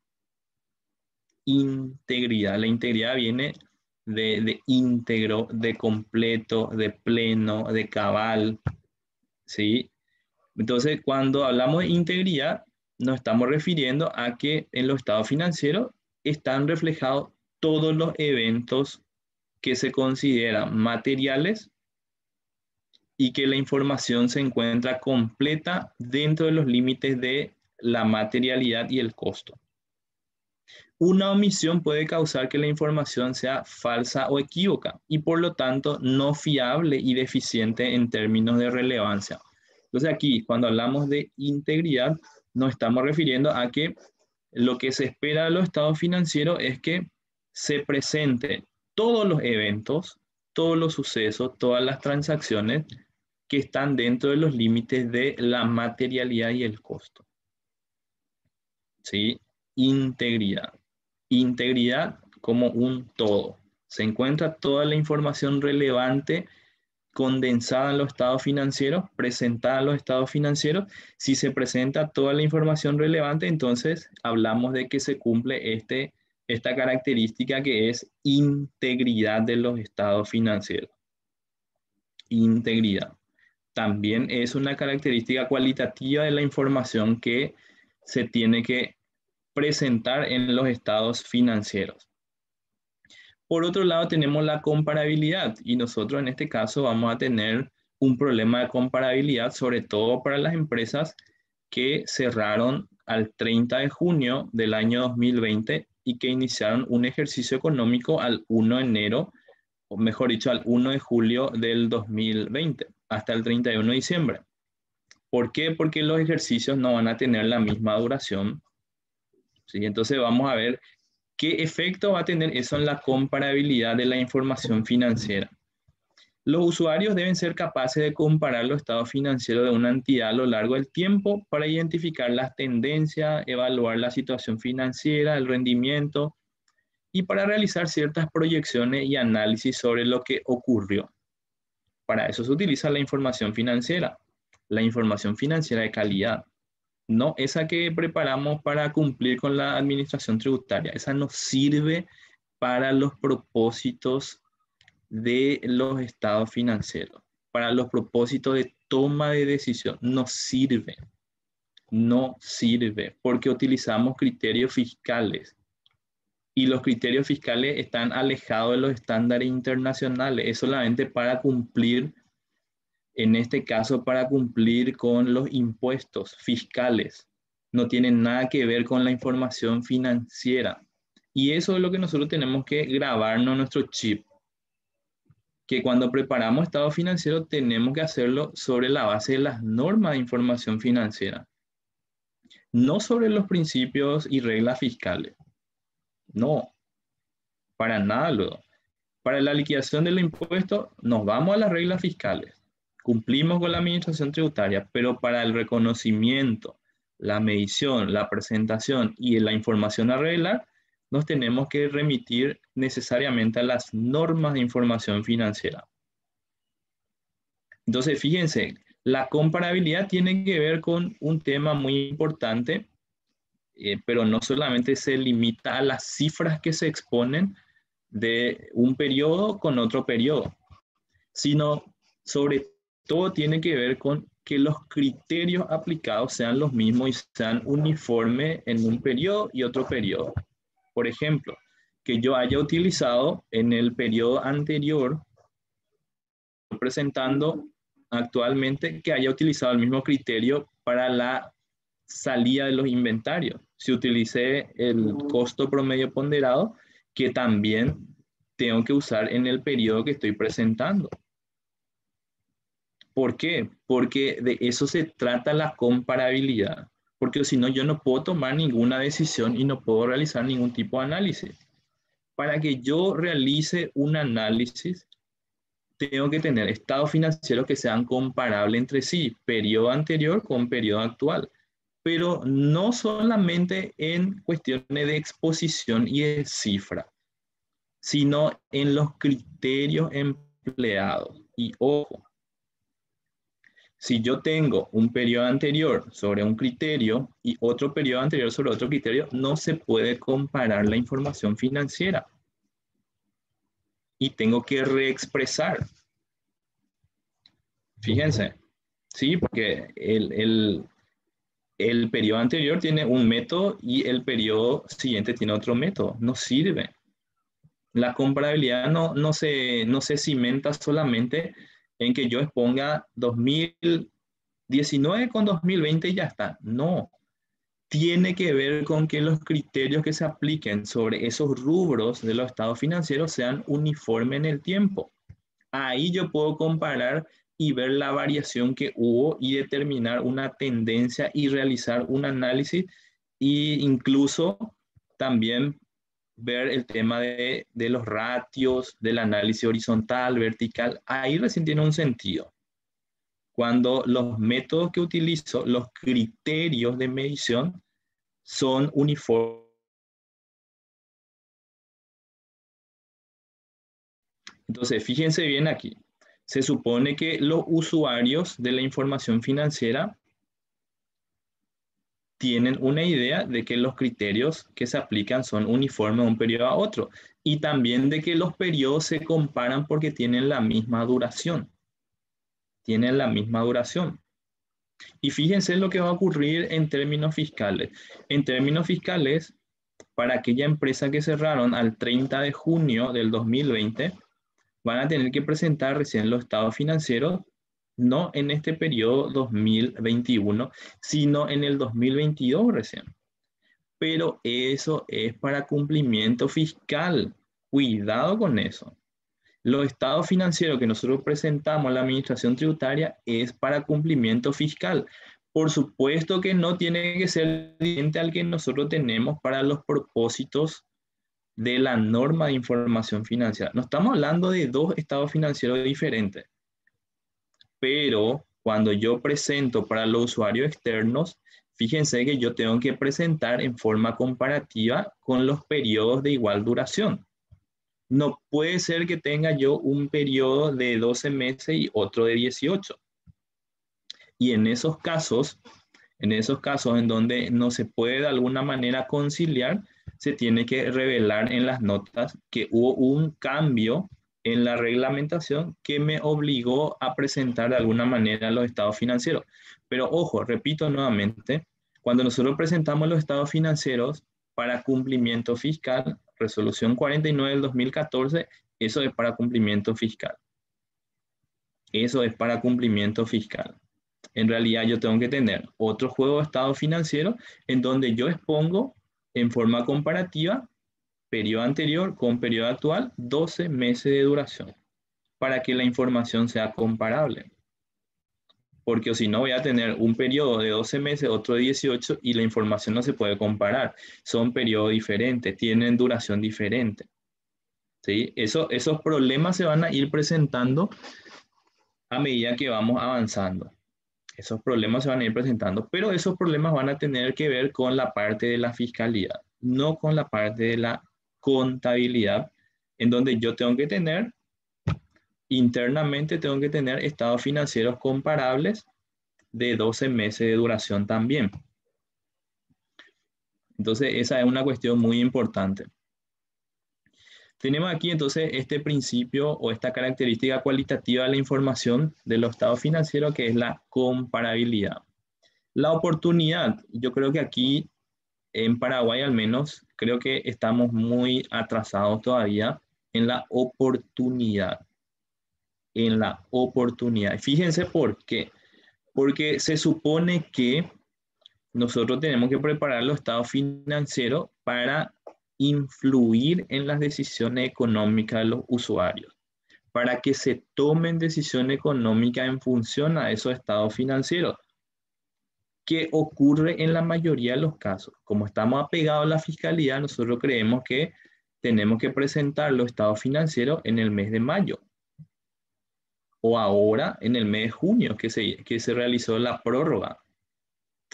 Integridad. La integridad viene de íntegro, de completo, de pleno, de cabal. ¿Sí? Entonces, cuando hablamos de integridad, nos estamos refiriendo a que en los estados financieros están reflejados todos los eventos que se consideran materiales y que la información se encuentra completa dentro de los límites de la materialidad y el costo. Una omisión puede causar que la información sea falsa o equívoca y por lo tanto no fiable y deficiente en términos de relevancia. Entonces aquí, cuando hablamos de integridad, nos estamos refiriendo a que lo que se espera de los estados financieros es que se presenten todos los eventos, todos los sucesos, todas las transacciones que están dentro de los límites de la materialidad y el costo. ¿Sí? Integridad. Integridad como un todo. Se encuentra toda la información relevante condensada en los estados financieros, presentada en los estados financieros. Si se presenta toda la información relevante, entonces hablamos de que se cumple esta característica que es integridad de los estados financieros. Integridad. También es una característica cualitativa de la información que se tiene que presentar en los estados financieros. Por otro lado, tenemos la comparabilidad y nosotros en este caso vamos a tener un problema de comparabilidad, sobre todo para las empresas que cerraron al 30 de junio del año 2020 y que iniciaron un ejercicio económico al 1 de enero, o mejor dicho, al 1 de julio del 2020, hasta el 31 de diciembre. ¿Por qué? Porque los ejercicios no van a tener la misma duración. ¿Sí? Entonces vamos a ver qué efecto va a tener eso en la comparabilidad de la información financiera. Los usuarios deben ser capaces de comparar los estados financieros de una entidad a lo largo del tiempo para identificar las tendencias, evaluar la situación financiera, el rendimiento y para realizar ciertas proyecciones y análisis sobre lo que ocurrió. Para eso se utiliza la información financiera de calidad. No esa que preparamos para cumplir con la administración tributaria. Esa no sirve para los propósitos de los estados financieros. Para los propósitos de toma de decisión. No sirve. No sirve porque utilizamos criterios fiscales. Y los criterios fiscales están alejados de los estándares internacionales. Es solamente para cumplir, en este caso, para cumplir con los impuestos fiscales. No tienen nada que ver con la información financiera. Y eso es lo que nosotros tenemos que grabarnos en nuestro chip. Que cuando preparamos estado financiero tenemos que hacerlo sobre la base de las normas de información financiera. No sobre los principios y reglas fiscales. No, para nada luego. Para la liquidación del impuesto nos vamos a las reglas fiscales. Cumplimos con la administración tributaria, pero para el reconocimiento, la medición, la presentación y la información a arreglar, nos tenemos que remitir necesariamente a las normas de información financiera. Entonces, fíjense, la comparabilidad tiene que ver con un tema muy importante, pero no solamente se limita a las cifras que se exponen de un periodo con otro periodo, sino sobre todo tiene que ver con que los criterios aplicados sean los mismos y sean uniformes en un periodo y otro periodo. Por ejemplo, que yo haya utilizado en el periodo anterior, presentando actualmente, que haya utilizado el mismo criterio para la salida de los inventarios. Si utilicé el costo promedio ponderado, que también tengo que usar en el periodo que estoy presentando. ¿Por qué? Porque de eso se trata la comparabilidad. Porque si no, yo no puedo tomar ninguna decisión y no puedo realizar ningún tipo de análisis. Para que yo realice un análisis, tengo que tener estados financieros que sean comparables entre sí, periodo anterior con periodo actual. Pero no solamente en cuestiones de exposición y de cifra, sino en los criterios empleados. Y ojo, si yo tengo un periodo anterior sobre un criterio y otro periodo anterior sobre otro criterio, no se puede comparar la información financiera. Y tengo que reexpresar. Fíjense, sí, porque el periodo anterior tiene un método y el periodo siguiente tiene otro método. No sirve. La comparabilidad no se cimenta solamente en que yo exponga 2019 con 2020 y ya está. No. Tiene que ver con que los criterios que se apliquen sobre esos rubros de los estados financieros sean uniformes en el tiempo. Ahí yo puedo comparar y ver la variación que hubo y determinar una tendencia y realizar un análisis e incluso también ver el tema de los ratios, del análisis horizontal, vertical. Ahí recién tiene un sentido. Cuando los métodos que utilizo, los criterios de medición, son uniformes. Entonces, fíjense bien aquí. Se supone que los usuarios de la información financiera tienen una idea de que los criterios que se aplican son uniformes de un periodo a otro y también de que los periodos se comparan porque tienen la misma duración. Tienen la misma duración. Y fíjense lo que va a ocurrir en términos fiscales. En términos fiscales, para aquella empresa que cerraron al 30 de junio del 2020, van a tener que presentar recién los estados financieros, no en este periodo 2021, sino en el 2022 recién. Pero eso es para cumplimiento fiscal. Cuidado con eso. Los estados financieros que nosotros presentamos a la administración tributaria es para cumplimiento fiscal. Por supuesto que no tiene que ser diferente al que nosotros tenemos para los propósitos de la norma de información financiera. No estamos hablando de dos estados financieros diferentes, pero cuando yo presento para los usuarios externos, fíjense que yo tengo que presentar en forma comparativa con los periodos de igual duración. No puede ser que tenga yo un periodo de 12 meses y otro de 18. Y en esos casos en donde no se puede de alguna manera conciliar, se tiene que revelar en las notas que hubo un cambio en la reglamentación que me obligó a presentar de alguna manera los estados financieros. Pero ojo, repito nuevamente, cuando nosotros presentamos los estados financieros para cumplimiento fiscal, resolución 49 del 2014, eso es para cumplimiento fiscal. Eso es para cumplimiento fiscal. En realidad yo tengo que tener otro juego de estado financiero en donde yo expongo en forma comparativa periodo anterior con periodo actual, 12 meses de duración, para que la información sea comparable. Porque si no voy a tener un periodo de 12 meses, otro de 18 y la información no se puede comparar. Son periodos diferentes, tienen duración diferente. ¿Sí? Esos problemas se van a ir presentando a medida que vamos avanzando. Esos problemas se van a ir presentando, pero esos problemas van a tener que ver con la parte de la fiscalidad, no con la parte de la contabilidad, en donde yo tengo que tener, internamente tengo que tener estados financieros comparables de 12 meses de duración también. Entonces, esa es una cuestión muy importante. Tenemos aquí entonces este principio o esta característica cualitativa de la información de los estados financieros, que es la comparabilidad. La oportunidad, yo creo que aquí en Paraguay al menos, creo que estamos muy atrasados todavía en la oportunidad. En la oportunidad. Fíjense por qué. Porque se supone que nosotros tenemos que preparar los estados financieros para influir en las decisiones económicas de los usuarios, para que se tomen decisiones económicas en función a esos estados financieros. ¿Qué ocurre en la mayoría de los casos? Como estamos apegados a la fiscalidad, nosotros creemos que tenemos que presentar los estados financieros en el mes de mayo o ahora en el mes de junio que se realizó la prórroga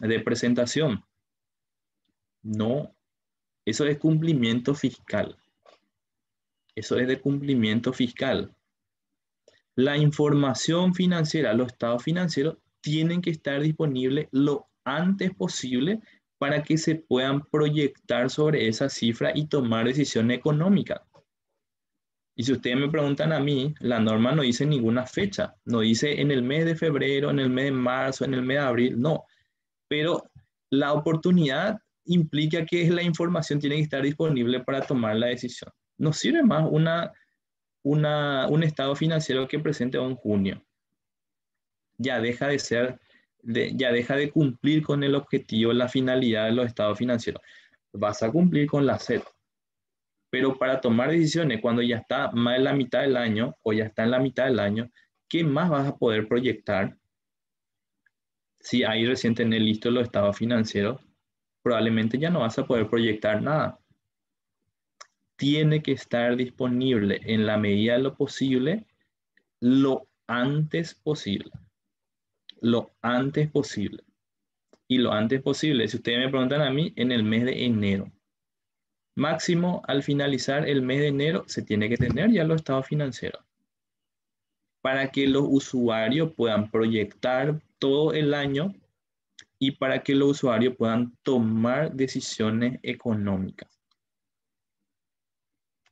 de presentación. No, eso es cumplimiento fiscal. Eso es de cumplimiento fiscal. La información financiera, los estados financieros tienen que estar disponibles lo antes posible para que se puedan proyectar sobre esa cifra y tomar decisiones económicas. Y si ustedes me preguntan a mí, la norma no dice ninguna fecha, no dice en el mes de febrero, en el mes de marzo, en el mes de abril, no. Pero la oportunidad implica que la información tiene que estar disponible para tomar la decisión. No sirve más un estado financiero que presente en junio. Ya deja de ser, ya deja de cumplir con el objetivo, la finalidad de los estados financieros. Vas a cumplir con la SED, pero para tomar decisiones cuando ya está más de la mitad del año o ya está en la mitad del año, ¿qué más vas a poder proyectar si ahí recién tenés listos los estados financieros? probablemente ya no vas a poder proyectar nada. Tiene que estar disponible en la medida de lo posible, lo antes posible. Lo antes posible. Y lo antes posible, si ustedes me preguntan a mí, en el mes de enero. Máximo, al finalizar el mes de enero, se tiene que tener ya los estados financieros para que los usuarios puedan proyectar todo el año y para que los usuarios puedan tomar decisiones económicas.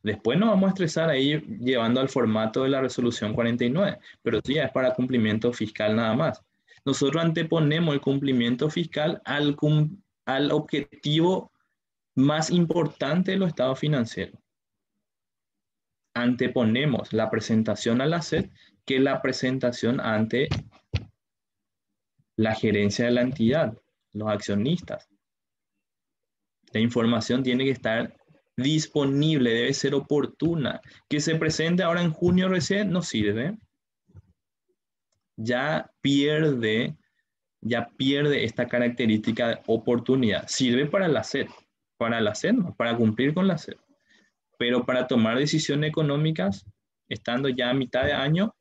Después nos vamos a estresar ahí llevando al formato de la resolución 49, pero esto ya es para cumplimiento fiscal nada más. Nosotros anteponemos el cumplimiento fiscal al objetivo más importante de los estados financieros. Anteponemos la presentación a la SED que la presentación ante la gerencia de la entidad, los accionistas. La información tiene que estar disponible, debe ser oportuna. Que se presente ahora en junio recién no sirve. Ya pierde esta característica de oportunidad. Sirve para la SED, no, para cumplir con la SED. Pero para tomar decisiones económicas, estando ya a mitad de año,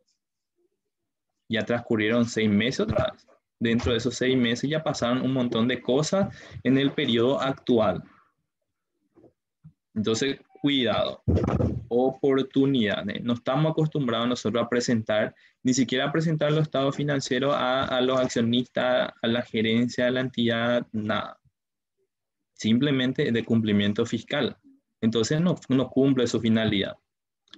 ya transcurrieron 6 meses otra vez. Dentro de esos 6 meses ya pasaron un montón de cosas en el periodo actual. Entonces, cuidado, oportunidades. No estamos acostumbrados nosotros a presentar, ni siquiera a presentar los estados financieros a los accionistas, a la gerencia de la entidad, nada. Simplemente de cumplimiento fiscal. Entonces no cumple su finalidad.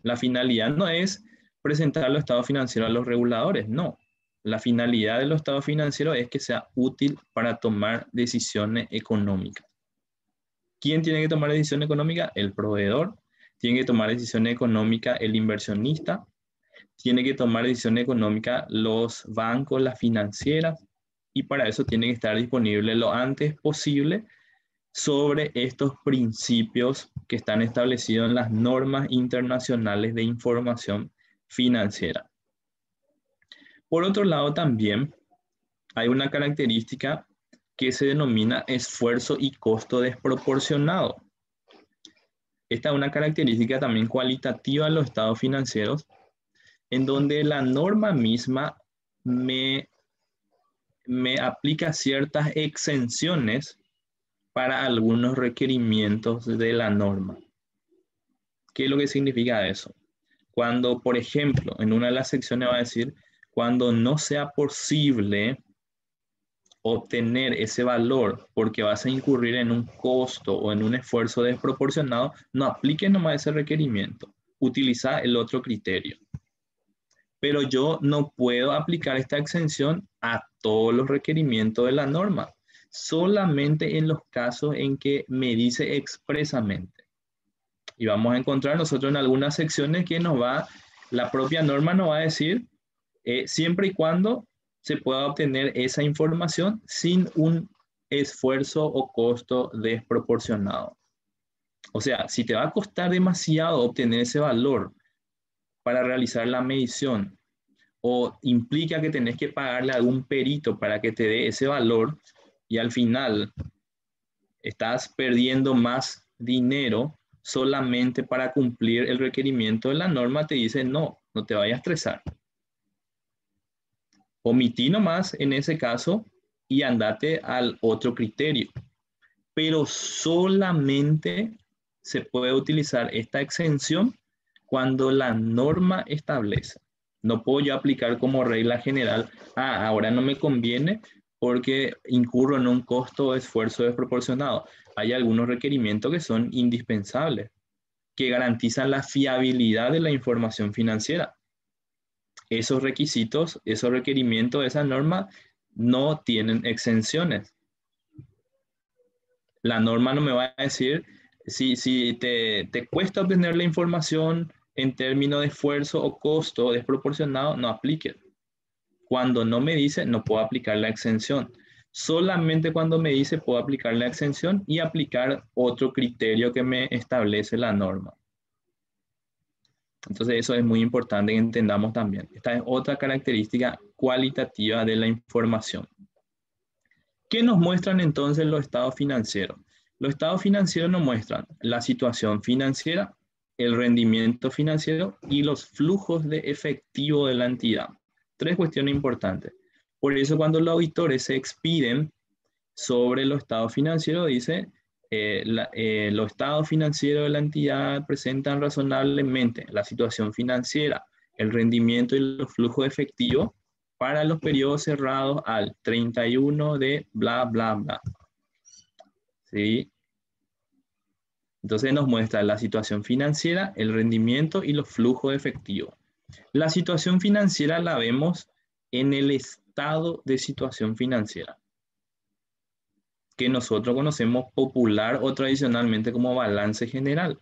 La finalidad no es presentar los estados financieros a los reguladores, no. La finalidad de los estados financieros es que sea útil para tomar decisiones económicas. ¿Quién tiene que tomar decisión económica? El proveedor. Tiene que tomar decisión económica el inversionista. Tiene que tomar decisión económica los bancos, las financieras. Y para eso tiene que estar disponible lo antes posible sobre estos principios que están establecidos en las normas internacionales de información financiera. Por otro lado, también hay una característica que se denomina esfuerzo y costo desproporcionado. Esta es una característica también cualitativa de los estados financieros, en donde la norma misma me aplica ciertas exenciones para algunos requerimientos de la norma. ¿Qué es lo que significa eso? Cuando, por ejemplo, en una de las secciones va a decir, cuando no sea posible obtener ese valor porque vas a incurrir en un costo o en un esfuerzo desproporcionado, no aplique nomás ese requerimiento. Utiliza el otro criterio. Pero yo no puedo aplicar esta exención a todos los requerimientos de la norma, solamente en los casos en que me dice expresamente. Y vamos a encontrar nosotros en algunas secciones que la propia norma nos va a decir, siempre y cuando se pueda obtener esa información sin un esfuerzo o costo desproporcionado. O sea, si te va a costar demasiado obtener ese valor para realizar la medición o implica que tenés que pagarle a algún perito para que te dé ese valor y al final estás perdiendo más dinero solamente para cumplir el requerimiento de la norma, te dice no te vayas a estresar. Omití nomás en ese caso y andate al otro criterio. Pero solamente se puede utilizar esta exención cuando la norma establece. No puedo yo aplicar como regla general, ahora no me conviene porque incurro en un costo o esfuerzo desproporcionado. Hay algunos requerimientos que son indispensables, que garantizan la fiabilidad de la información financiera. Esos requisitos, esos requerimientos de esa norma no tienen exenciones. La norma no me va a decir si te cuesta obtener la información en términos de esfuerzo o costo desproporcionado, no aplique. Cuando no me dice, no puedo aplicar la exención. Solamente cuando me dice, puedo aplicar la exención y aplicar otro criterio que me establece la norma. Entonces eso es muy importante que entendamos también. Esta es otra característica cualitativa de la información. ¿Qué nos muestran entonces los estados financieros? Los estados financieros nos muestran la situación financiera, el rendimiento financiero y los flujos de efectivo de la entidad. Tres cuestiones importantes. Por eso cuando los auditores se expiden sobre los estados financieros, dice, los estados financieros de la entidad presentan razonablemente la situación financiera, el rendimiento y los flujos de efectivo para los periodos cerrados al 31 de bla, bla, bla. ¿Sí? Entonces nos muestra la situación financiera, el rendimiento y los flujos de efectivo. La situación financiera la vemos en el estado de situación financiera, que nosotros conocemos popular o tradicionalmente como balance general.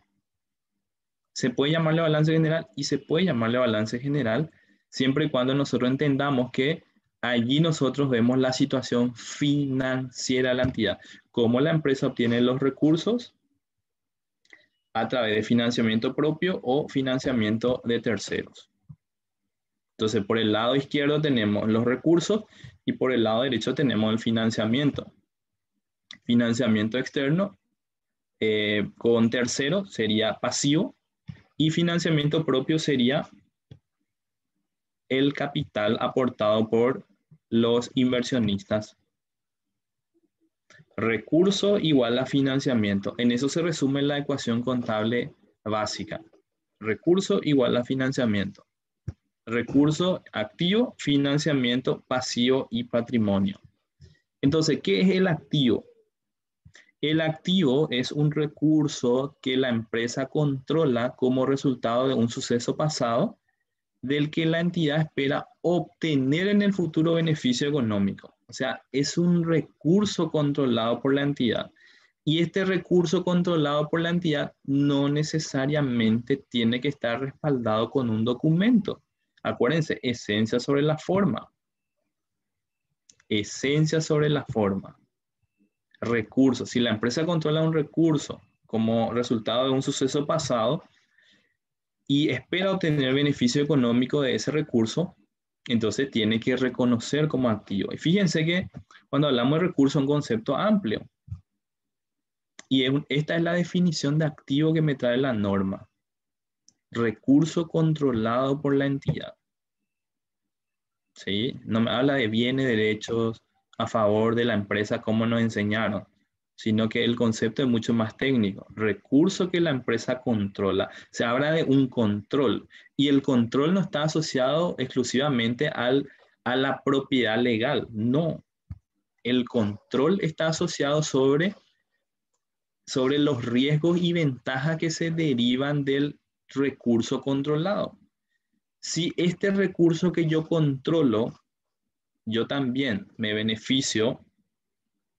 Se puede llamarle balance general y se puede llamarle balance general siempre y cuando nosotros entendamos que allí nosotros vemos la situación financiera de la entidad, cómo la empresa obtiene los recursos a través de financiamiento propio o financiamiento de terceros. Entonces, por el lado izquierdo tenemos los recursos y por el lado derecho tenemos el financiamiento. Financiamiento externo con terceros sería pasivo y financiamiento propio sería el capital aportado por los inversionistas. Recurso igual a financiamiento. En eso se resume la ecuación contable básica. Recurso igual a financiamiento. Recurso activo, financiamiento pasivo y patrimonio. Entonces, ¿qué es el activo? El activo es un recurso que la empresa controla como resultado de un suceso pasado del que la entidad espera obtener en el futuro beneficio económico. O sea, es un recurso controlado por la entidad. Y este recurso controlado por la entidad no necesariamente tiene que estar respaldado con un documento. Acuérdense, esencia sobre la forma. Esencia sobre la forma. Recursos. Si la empresa controla un recurso como resultado de un suceso pasado y espera obtener beneficio económico de ese recurso, entonces tiene que reconocer como activo. Y fíjense que cuando hablamos de recurso es un concepto amplio. Y esta es la definición de activo que me trae la norma. Recurso controlado por la entidad. ¿Sí? No me habla de bienes, derechos a favor de la empresa como nos enseñaron, sino que el concepto es mucho más técnico. Recurso que la empresa controla. Se habla de un control y el control no está asociado exclusivamente a la propiedad legal. No, el control está asociado sobre los riesgos y ventajas que se derivan del recurso controlado. Si este recurso que yo controlo, yo también me beneficio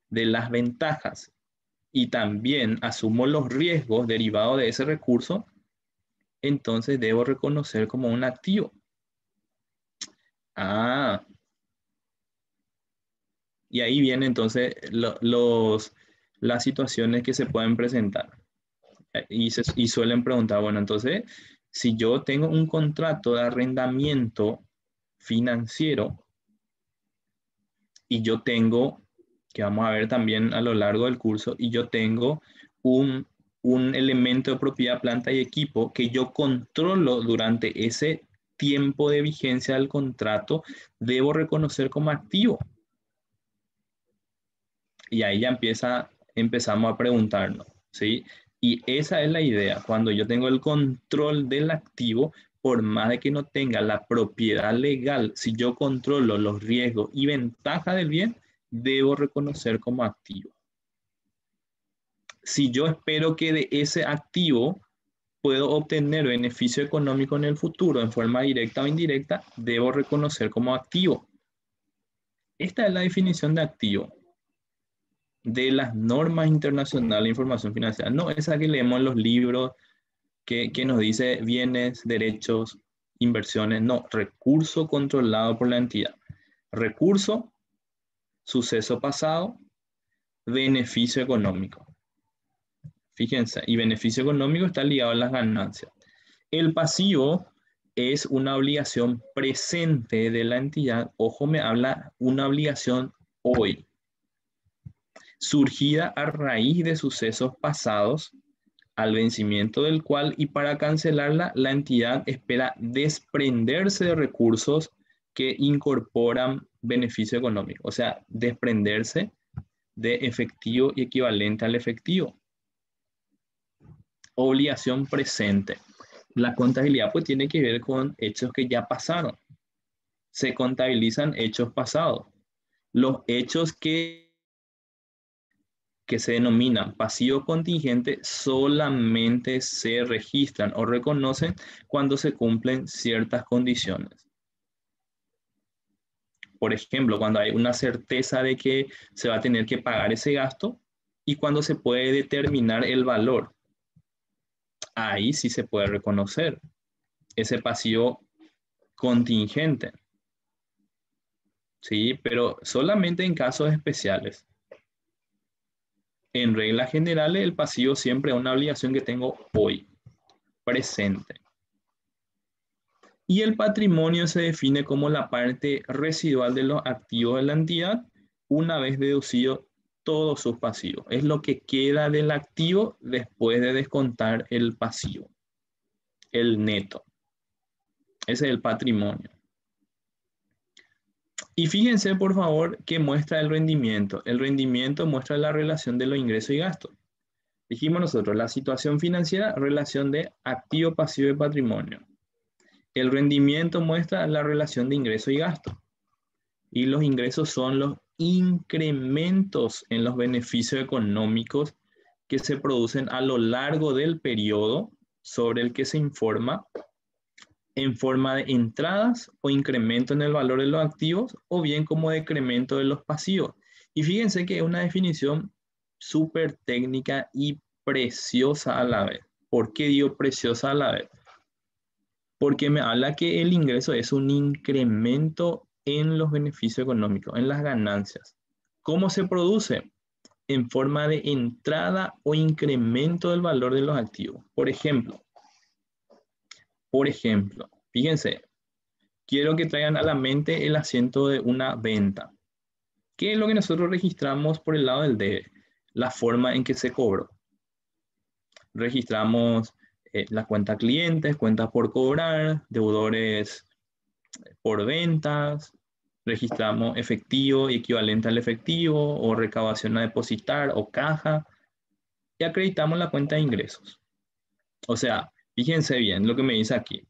de las ventajas y también asumo los riesgos derivados de ese recurso, entonces debo reconocer como un activo. Ah, y ahí vienen entonces las situaciones que se pueden presentar. Y suelen preguntar, bueno, entonces, si yo tengo un contrato de arrendamiento financiero y yo tengo, que vamos a ver también a lo largo del curso, y yo tengo un, un elemento de propiedad, planta y equipo que yo controlo durante ese tiempo de vigencia del contrato, debo reconocer como activo. Y ahí ya empezamos a preguntarnos, ¿sí? Y esa es la idea. Cuando yo tengo el control del activo, por más de que no tenga la propiedad legal, si yo controlo los riesgos y ventajas del bien, debo reconocer como activo. Si yo espero que de ese activo puedo obtener beneficio económico en el futuro en forma directa o indirecta, debo reconocer como activo. Esta es la definición de activo de las normas internacionales de información financiera. No esa que leemos en los libros que nos dice bienes, derechos, inversiones. No, recurso controlado por la entidad. Recurso, suceso pasado, beneficio económico. Fíjense, y beneficio económico está ligado a las ganancias. El pasivo es una obligación presente de la entidad. Ojo, me habla una obligación hoy. surgida a raíz de sucesos pasados, al vencimiento del cual y para cancelarla, la entidad espera desprenderse de recursos que incorporan beneficio económico, o sea, desprenderse de efectivo y equivalente al efectivo. Obligación presente. La contabilidad pues tiene que ver con hechos que ya pasaron. Se contabilizan hechos pasados. Los hechos que se denominan pasivo contingente solamente se registran o reconocen cuando se cumplen ciertas condiciones. Por ejemplo, cuando hay una certeza de que se va a tener que pagar ese gasto y cuando se puede determinar el valor. Ahí sí se puede reconocer ese pasivo contingente. Sí, pero solamente en casos especiales. En reglas generales, el pasivo siempre es una obligación que tengo hoy, presente. Y el patrimonio se define como la parte residual de los activos de la entidad una vez deducido todos sus pasivos. Es lo que queda del activo después de descontar el pasivo, el neto. Ese es el patrimonio. Y fíjense, por favor, que muestra el rendimiento. El rendimiento muestra la relación de los ingresos y gastos. Dijimos nosotros, la situación financiera, relación de activo, pasivo y patrimonio. El rendimiento muestra la relación de ingreso y gasto. Y los ingresos son los incrementos en los beneficios económicos que se producen a lo largo del periodo sobre el que se informa en forma de entradas o incremento en el valor de los activos o bien como decremento de los pasivos. Y fíjense que es una definición súper técnica y preciosa a la vez. ¿Por qué digo preciosa a la vez? Porque me habla que el ingreso es un incremento en los beneficios económicos, en las ganancias. ¿Cómo se produce? En forma de entrada o incremento del valor de los activos. Por ejemplo, fíjense, quiero que traigan a la mente el asiento de una venta. ¿Qué es lo que nosotros registramos por el lado del debe? La forma en que se cobró. Registramos la cuenta clientes, cuentas por cobrar, deudores por ventas, registramos efectivo y equivalente al efectivo o recaudación a depositar o caja y acreditamos la cuenta de ingresos. O sea, fíjense bien lo que me dice aquí.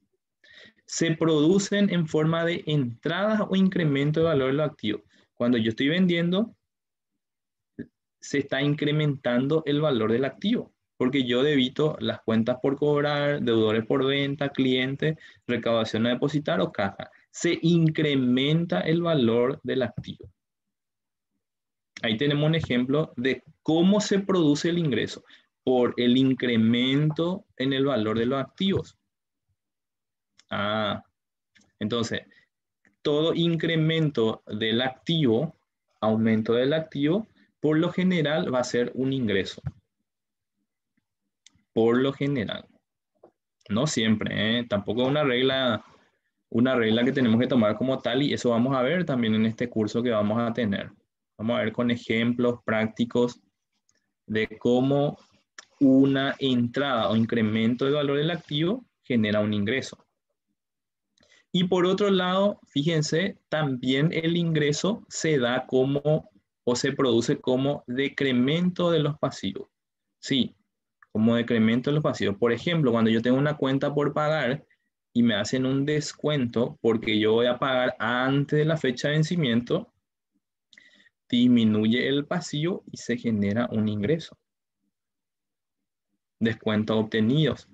Se producen en forma de entradas o incremento de valor de los activos. Cuando yo estoy vendiendo, se está incrementando el valor del activo, porque yo debito las cuentas por cobrar, deudores por venta, clientes, recaudación a depositar o caja. Se incrementa el valor del activo. Ahí tenemos un ejemplo de cómo se produce el ingreso por el incremento en el valor de los activos. Entonces, todo incremento del activo, aumento del activo, por lo general va a ser un ingreso. Por lo general. No siempre, ¿eh? Tampoco es una regla que tenemos que tomar como tal y eso vamos a ver también en este curso que vamos a tener. Vamos a ver con ejemplos prácticos de cómo una entrada o incremento de valor del activo genera un ingreso. Y por otro lado, fíjense, también el ingreso se da como o se produce como decremento de los pasivos. Sí, como decremento de los pasivos. Por ejemplo, cuando yo tengo una cuenta por pagar y me hacen un descuento porque yo voy a pagar antes de la fecha de vencimiento, disminuye el pasivo y se genera un ingreso. Descuentos obtenidos.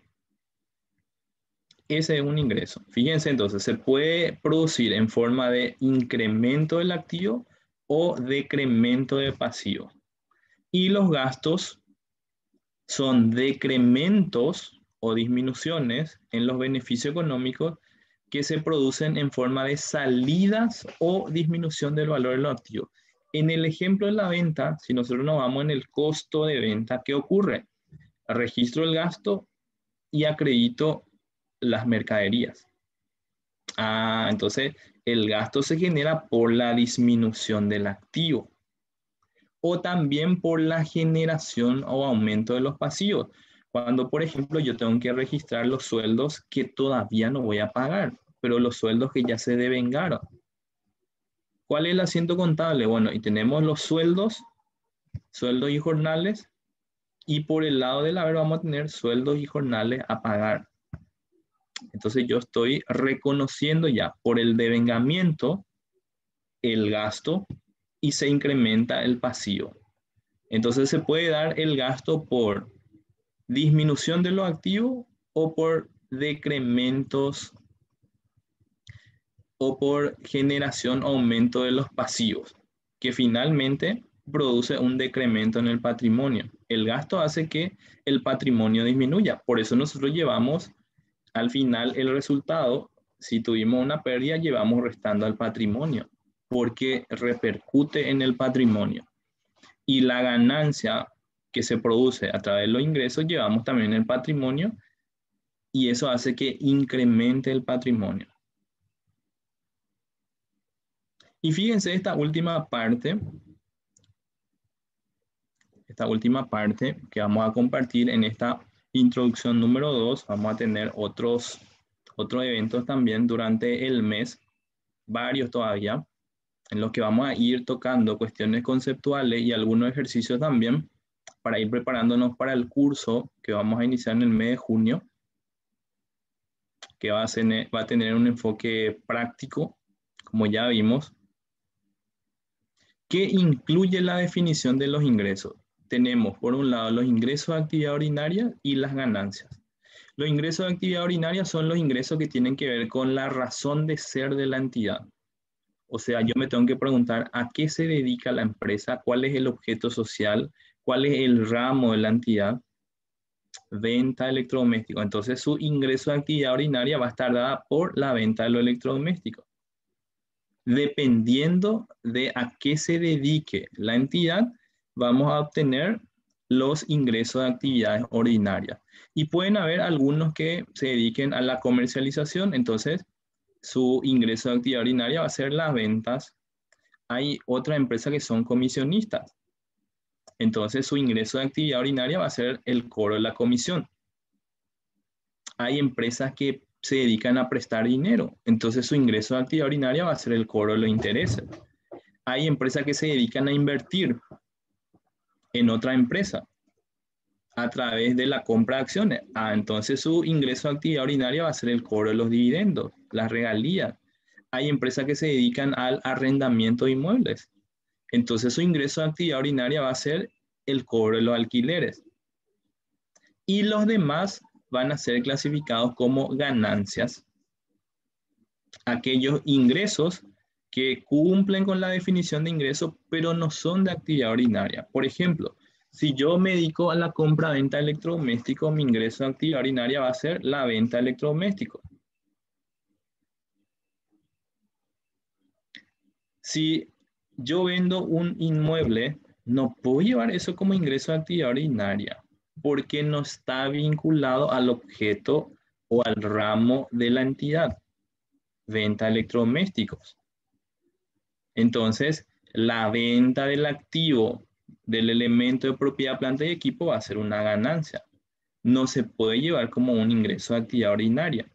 Ese es un ingreso. Fíjense entonces, se puede producir en forma de incremento del activo o decremento de pasivo. Y los gastos son decrementos o disminuciones en los beneficios económicos que se producen en forma de salidas o disminución del valor de los activos. En el ejemplo de la venta, si nosotros nos vamos en el costo de venta, ¿qué ocurre? Registro el gasto y acredito las mercaderías. Entonces el gasto se genera por la disminución del activo. o también por la generación o aumento de los pasivos. Cuando, por ejemplo, yo tengo que registrar los sueldos que todavía no voy a pagar, pero los sueldos que ya se devengaron. ¿Cuál es el asiento contable? Bueno, y tenemos los sueldos, sueldos y jornales, y por el lado del haber vamos a tener sueldos y jornales a pagar. Entonces yo estoy reconociendo ya por el devengamiento el gasto y se incrementa el pasivo. Entonces se puede dar el gasto por disminución de los activos o por decrementos o por generación o aumento de los pasivos, que finalmente produce un decremento en el patrimonio. El gasto hace que el patrimonio disminuya. Por eso nosotros llevamos al final el resultado. Si tuvimos una pérdida, llevamos restando al patrimonio, porque repercute en el patrimonio. Y la ganancia que se produce a través de los ingresos, llevamos también el patrimonio, y eso hace que incremente el patrimonio. Y fíjense esta última parte que vamos a compartir en esta introducción número 2. Vamos a tener otros eventos también durante el mes, varios todavía, en los que vamos a ir tocando cuestiones conceptuales y algunos ejercicios también para ir preparándonos para el curso que vamos a iniciar en el mes de junio, que va a tener un enfoque práctico, como ya vimos, que incluye la definición de los ingresos. Tenemos, por un lado, los ingresos de actividad ordinaria y las ganancias. Los ingresos de actividad ordinaria son los ingresos que tienen que ver con la razón de ser de la entidad. O sea, yo me tengo que preguntar a qué se dedica la empresa, cuál es el objeto social, cuál es el ramo de la entidad, venta de electrodomésticos. Entonces, su ingreso de actividad ordinaria va a estar dada por la venta de los electrodomésticos. Dependiendo de a qué se dedique la entidad, vamos a obtener los ingresos de actividades ordinarias. Y pueden haber algunos que se dediquen a la comercialización, entonces su ingreso de actividad ordinaria va a ser las ventas. Hay otras empresas que son comisionistas, entonces su ingreso de actividad ordinaria va a ser el cobro de la comisión. Hay empresas que se dedican a prestar dinero, entonces su ingreso de actividad ordinaria va a ser el cobro de los intereses. Hay empresas que se dedican a invertir en otra empresa a través de la compra de acciones. Entonces su ingreso de actividad ordinaria va a ser el cobro de los dividendos, las regalías. Hay empresas que se dedican al arrendamiento de inmuebles. Entonces su ingreso de actividad ordinaria va a ser el cobro de los alquileres. Y los demás van a ser clasificados como ganancias. Aquellos ingresos que cumplen con la definición de ingreso, pero no son de actividad ordinaria. Por ejemplo, si yo me dedico a la compra-venta de electrodomésticos, mi ingreso de actividad ordinaria va a ser la venta de electrodomésticos. Si yo vendo un inmueble, no puedo llevar eso como ingreso de actividad ordinaria, porque no está vinculado al objeto o al ramo de la entidad, venta de electrodomésticos. Entonces, la venta del activo del elemento de propiedad, planta y equipo va a ser una ganancia. No se puede llevar como un ingreso de actividad ordinaria.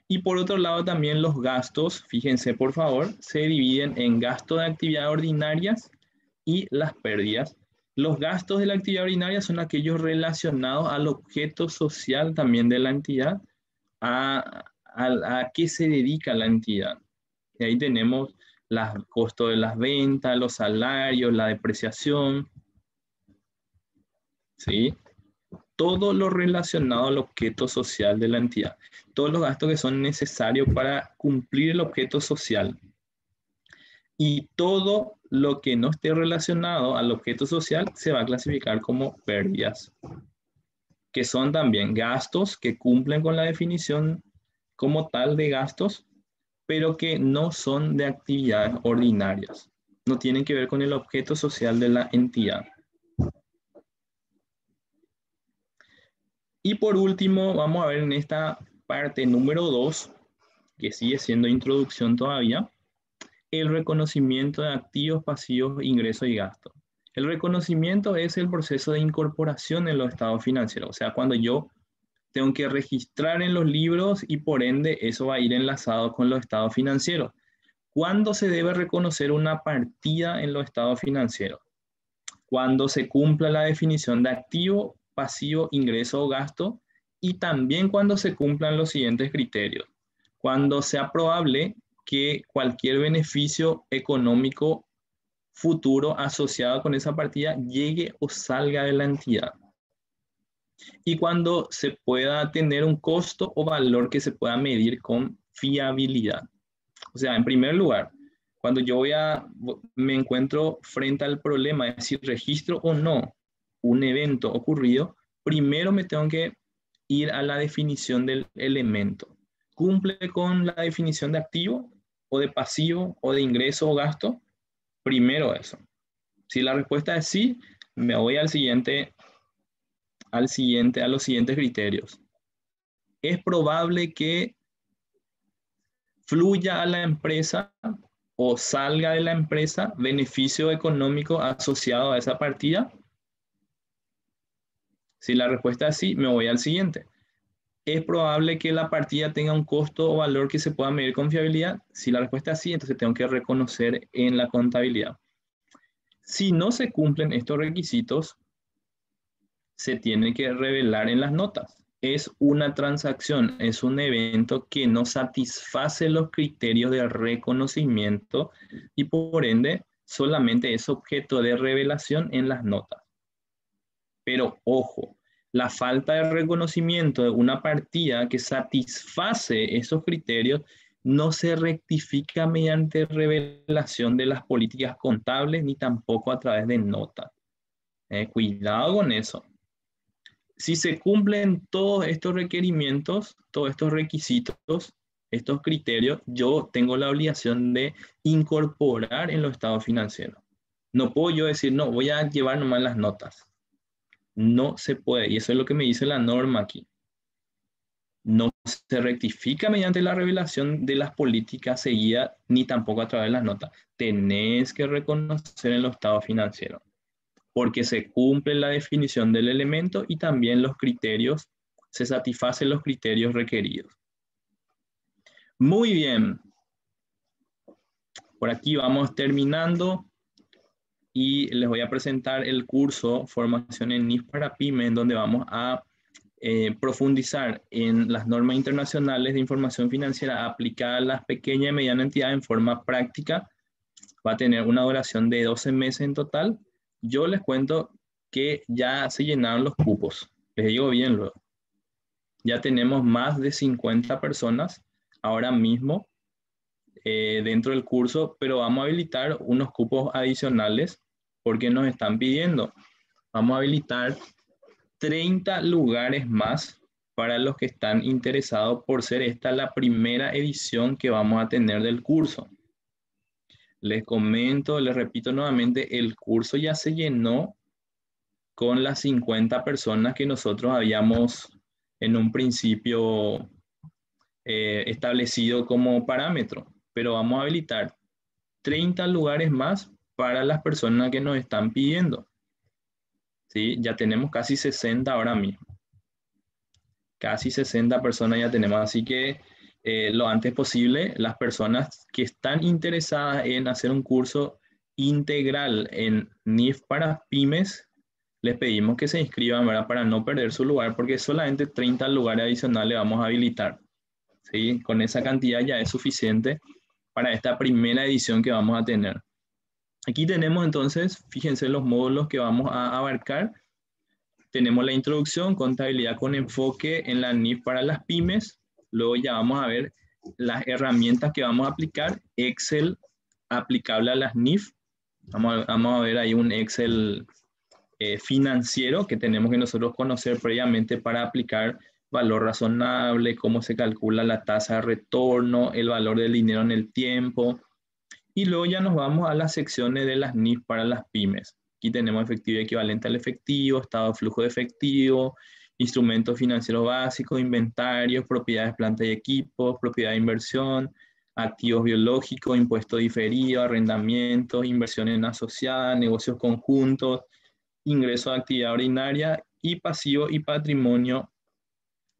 Y por otro lado, también los gastos, fíjense por favor, se dividen en gastos de actividad ordinarias y las pérdidas. Los gastos de la actividad ordinaria son aquellos relacionados al objeto social también de la entidad, a qué se dedica la entidad. Y ahí tenemos los costos de las ventas, los salarios, la depreciación, ¿sí? Todo lo relacionado al objeto social de la entidad. Todos los gastos que son necesarios para cumplir el objeto social. Y todo lo que no esté relacionado al objeto social se va a clasificar como pérdidas, que son también gastos que cumplen con la definición como tal de gastos, pero que no son de actividades ordinarias. No tienen que ver con el objeto social de la entidad. Y por último, vamos a ver en esta parte número 2, que sigue siendo introducción todavía, el reconocimiento de activos, pasivos, ingresos y gastos. El reconocimiento es el proceso de incorporación en los estados financieros, o sea, cuando yo tengo que registrar en los libros y por ende eso va a ir enlazado con los estados financieros. ¿Cuándo se debe reconocer una partida en los estados financieros? Cuando se cumpla la definición de activo, pasivo, ingreso o gasto, y también cuando se cumplan los siguientes criterios. Cuando sea probable que cualquier beneficio económico futuro asociado con esa partida llegue o salga de la entidad. Y cuando se pueda tener un costo o valor que se pueda medir con fiabilidad. O sea, en primer lugar, cuando me encuentro frente al problema de si registro o no un evento ocurrido, primero me tengo que ir a la definición del elemento. ¿Cumple con la definición de activo o de pasivo o de ingreso o gasto? Primero eso. Si la respuesta es sí, me voy a los siguientes criterios. Es probable que fluya a la empresa o salga de la empresa beneficio económico asociado a esa partida. Si la respuesta es sí, me voy al siguiente. ¿Es probable que la partida tenga un costo o valor que se pueda medir con fiabilidad? Si la respuesta es sí, entonces tengo que reconocer en la contabilidad. Si no se cumplen estos requisitos, se tiene que revelar en las notas. Es una transacción, es un evento que no satisface los criterios de reconocimiento y por ende solamente es objeto de revelación en las notas. Pero ojo, la falta de reconocimiento de una partida que satisface esos criterios no se rectifica mediante revelación de las políticas contables ni tampoco a través de notas. Cuidado con eso. Si se cumplen todos estos requerimientos, todos estos requisitos, estos criterios, yo tengo la obligación de incorporar en los estados financieros. No puedo yo decir, no, voy a llevar nomás las notas. No se puede, y eso es lo que me dice la norma aquí. No se rectifica mediante la revelación de las políticas seguidas, ni tampoco a través de las notas. Tenés que reconocer en los estados financieros, porque se cumple la definición del elemento y también los criterios, se satisfacen los criterios requeridos. Muy bien. Por aquí vamos terminando y les voy a presentar el curso Formación en NIF para PYME, en donde vamos a profundizar en las normas internacionales de información financiera aplicadas a las pequeñas y medianas entidades en forma práctica. Va a tener una duración de 12 meses en total. Yo les cuento que ya se llenaron los cupos. Les digo bien luego. Ya tenemos más de 50 personas ahora mismo dentro del curso, pero vamos a habilitar unos cupos adicionales porque nos están pidiendo. Vamos a habilitar 30 lugares más para los que están interesados por ser esta la primera edición que vamos a tener del curso. Les comento, les repito nuevamente, el curso ya se llenó con las 50 personas que nosotros habíamos en un principio establecido como parámetro, pero vamos a habilitar 30 lugares más para las personas que nos están pidiendo. ¿Sí? Ya tenemos casi 60 ahora mismo. Casi 60 personas ya tenemos, así que lo antes posible, las personas que están interesadas en hacer un curso integral en NIF para pymes, les pedimos que se inscriban, ¿verdad? Para no perder su lugar, porque solamente 30 lugares adicionales vamos a habilitar. ¿Sí? Con esa cantidad ya es suficiente para esta primera edición que vamos a tener. Aquí tenemos entonces, fíjense los módulos que vamos a abarcar. Tenemos la introducción, contabilidad con enfoque en la NIF para las pymes. Luego ya vamos a ver las herramientas que vamos a aplicar. Excel aplicable a las NIF. Vamos a ver ahí un Excel financiero que tenemos que nosotros conocer previamente para aplicar valor razonable, cómo se calcula la tasa de retorno, el valor del dinero en el tiempo. Y luego ya nos vamos a las secciones de las NIF para las pymes. Aquí tenemos efectivo equivalente al efectivo, estado de flujo de efectivo, instrumentos financieros básicos, inventarios, propiedades, planta y equipos, propiedad de inversión, activos biológicos, impuesto diferido, arrendamientos, inversiones asociadas, negocios conjuntos, ingresos de actividad ordinaria y pasivo y patrimonio.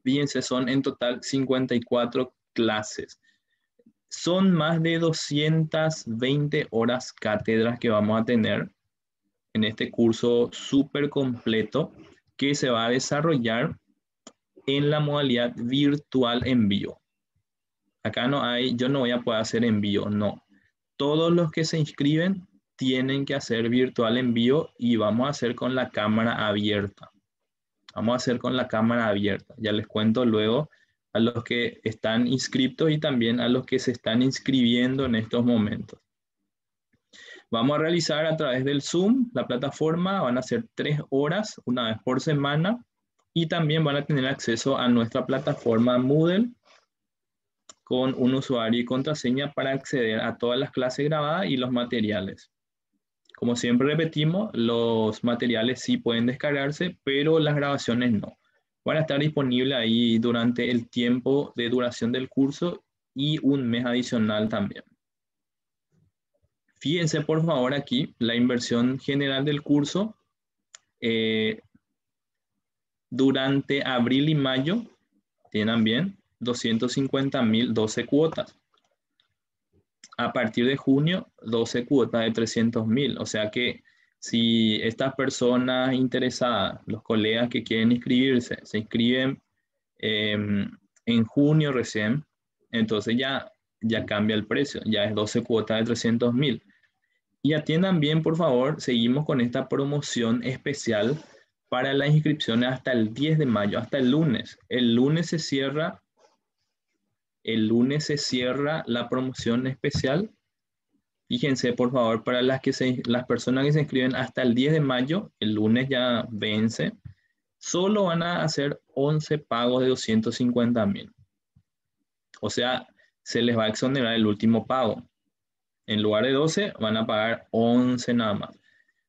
Fíjense, son en total 54 clases. Son más de 220 horas cátedras que vamos a tener en este curso súper completo que se va a desarrollar en la modalidad virtual en vivo. Acá no hay, yo no voy a poder hacer en vivo, no. Todos los que se inscriben tienen que hacer virtual en vivo y vamos a hacer con la cámara abierta. Vamos a hacer con la cámara abierta. Ya les cuento luego a los que están inscritos y también a los que se están inscribiendo en estos momentos. Vamos a realizar a través del Zoom, la plataforma, van a ser 3 horas, una vez por semana, y también van a tener acceso a nuestra plataforma Moodle con un usuario y contraseña para acceder a todas las clases grabadas y los materiales. Como siempre repetimos, los materiales sí pueden descargarse, pero las grabaciones no. Van a estar disponibles ahí durante el tiempo de duración del curso y un mes adicional también. Fíjense por favor aquí la inversión general del curso. Durante abril y mayo tienen bien 250.000, 12 cuotas. A partir de junio, 12 cuotas de 300.000. O sea que si estas personas interesadas, los colegas que quieren inscribirse, se inscriben en junio recién, entonces ya cambia el precio, ya es 12 cuotas de 300.000. Y atiendan bien, por favor, seguimos con esta promoción especial para las inscripciones hasta el 10 de mayo, hasta el lunes. El lunes se cierra la promoción especial. Fíjense, por favor, para las personas que se inscriben hasta el 10 de mayo, el lunes ya vence, solo van a hacer 11 pagos de 250.000. O sea, se les va a exonerar el último pago. En lugar de 12, van a pagar 11 nada más.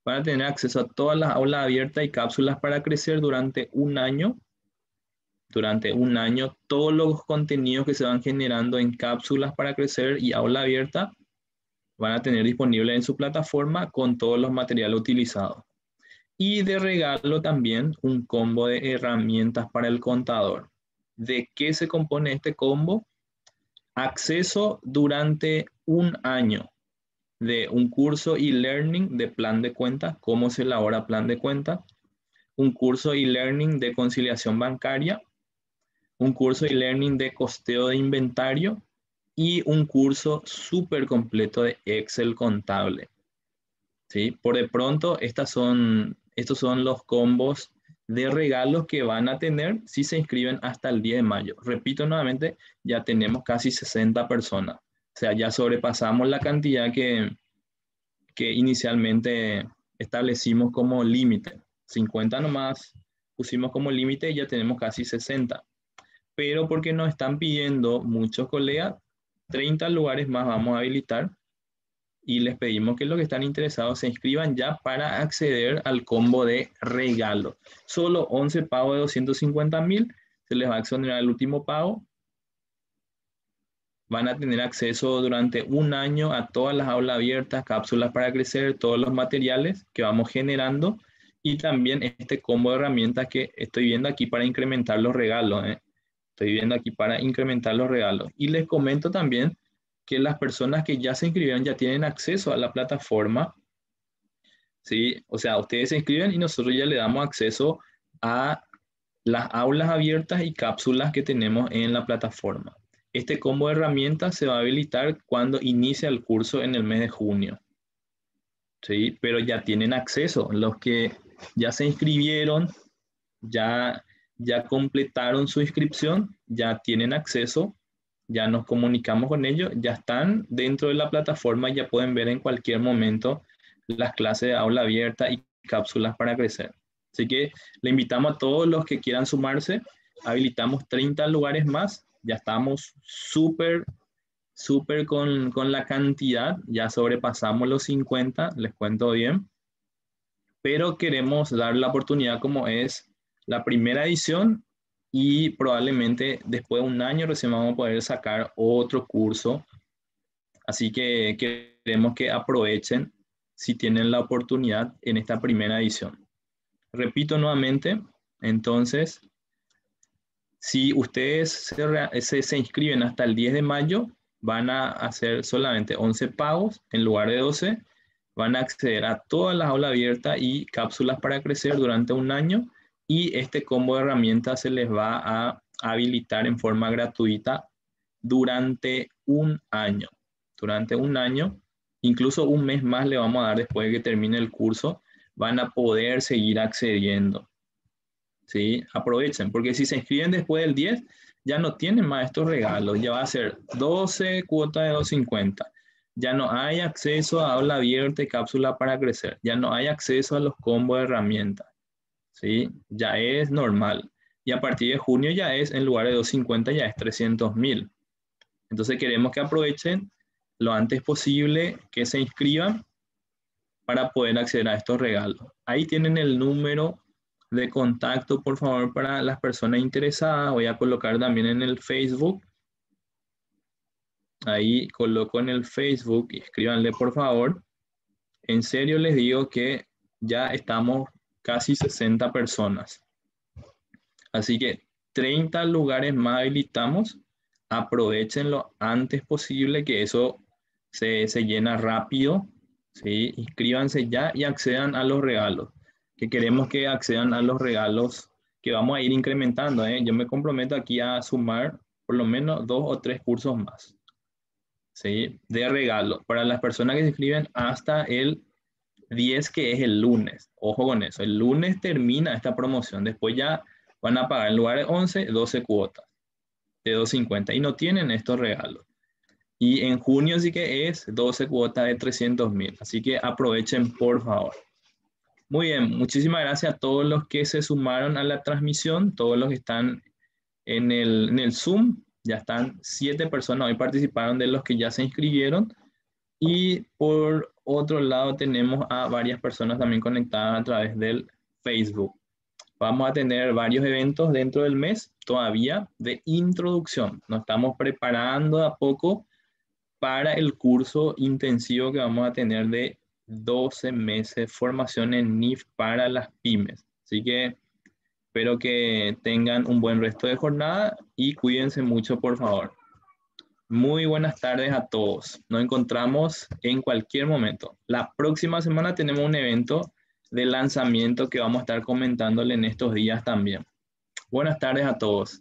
Van a tener acceso a todas las aulas abiertas y cápsulas para crecer durante un año. Durante un año, todos los contenidos que se van generando en cápsulas para crecer y aula abierta van a tener disponible en su plataforma con todos los materiales utilizados. Y de regalo también un combo de herramientas para el contador. ¿De qué se compone este combo? Acceso durante un año de un curso e-learning de plan de cuenta, cómo se elabora plan de cuenta, un curso e-learning de conciliación bancaria, un curso e-learning de costeo de inventario y un curso súper completo de Excel contable. ¿Sí? Por de pronto, estos son los combos de regalos que van a tener si se inscriben hasta el 10 de mayo. Repito nuevamente, ya tenemos casi 60 personas. O sea, ya sobrepasamos la cantidad que inicialmente establecimos como límite. 50 nomás pusimos como límite y ya tenemos casi 60. Pero porque nos están pidiendo muchos colegas, 30 lugares más vamos a habilitar y les pedimos que los que están interesados se inscriban ya para acceder al combo de regalo. Solo 11 pagos de 250.000, se les va a exonerar el último pago. Van a tener acceso durante un año a todas las aulas abiertas, cápsulas para crecer, todos los materiales que vamos generando y también este combo de herramientas que estoy viendo aquí para incrementar los regalos. Estoy viendo aquí para incrementar los regalos. Y les comento también que las personas que ya se inscribieron ya tienen acceso a la plataforma. ¿Sí? O sea, ustedes se inscriben y nosotros ya le damos acceso a las aulas abiertas y cápsulas que tenemos en la plataforma. Este combo de herramientas se va a habilitar cuando inicia el curso en el mes de junio. ¿Sí? Pero ya tienen acceso. Los que ya se inscribieron, ya completaron su inscripción, ya tienen acceso, ya nos comunicamos con ellos, ya están dentro de la plataforma y ya pueden ver en cualquier momento las clases de aula abierta y cápsulas para crecer. Así que le invitamos a todos los que quieran sumarse, habilitamos 30 lugares más, ya estamos súper con la cantidad, ya sobrepasamos los 50, les cuento bien, pero queremos dar la oportunidad como es la primera edición y probablemente después de un año recién vamos a poder sacar otro curso Así que queremos que aprovechen si tienen la oportunidad en esta primera edición. Repito nuevamente, entonces, si ustedes se inscriben hasta el 10 de mayo, van a hacer solamente 11 pagos en lugar de 12, van a acceder a todas las aulas abiertas y cápsulas para crecer durante un año, y este combo de herramientas se les va a habilitar en forma gratuita durante un año. Durante un año, incluso un mes más le vamos a dar después de que termine el curso, van a poder seguir accediendo. ¿Sí? Aprovechen, porque si se inscriben después del 10, ya no tienen más estos regalos, ya va a ser 12 cuotas de 250. Ya no hay acceso a aula abierta y cápsula para crecer, ya no hay acceso a los combos de herramientas, ¿sí? Ya es normal. Y a partir de junio ya es, en lugar de 250, ya es 300.000. Entonces queremos que aprovechen lo antes posible, que se inscriban para poder acceder a estos regalos. Ahí tienen el número de contacto, por favor, para las personas interesadas. Voy a colocar también en el Facebook. Ahí coloco en el Facebook y escríbanle, por favor. En serio les digo que ya estamos casi 60 personas. Así que 30 lugares más habilitamos. Aprovechen lo antes posible, que eso se llena rápido. ¿Sí? Inscríbanse ya y accedan a los regalos, que queremos que accedan a los regalos que vamos a ir incrementando, ¿eh? Yo me comprometo aquí a sumar por lo menos 2 o 3 cursos más, ¿sí? De regalo para las personas que se inscriben hasta el 10, que es el lunes. Ojo con eso, el lunes termina esta promoción, después ya van a pagar en lugar de 11, 12 cuotas de 250 y no tienen estos regalos. Y en junio sí que es 12 cuotas de 300.000. Así que aprovechen, por favor. Muy bien, muchísimas gracias a todos los que se sumaron a la transmisión, todos los que están en el Zoom. Ya están 7 personas, hoy participaron de los que ya se inscribieron. Y por otro lado tenemos a varias personas también conectadas a través del Facebook. Vamos a tener varios eventos dentro del mes todavía de introducción. Nos estamos preparando a poco para el curso intensivo que vamos a tener de 12 meses, formación en NIF para las pymes. Así que espero que tengan un buen resto de jornada y cuídense mucho, por favor. Muy buenas tardes a todos. Nos encontramos en cualquier momento. La próxima semana tenemos un evento de lanzamiento que vamos a estar comentándole en estos días también. Buenas tardes a todos.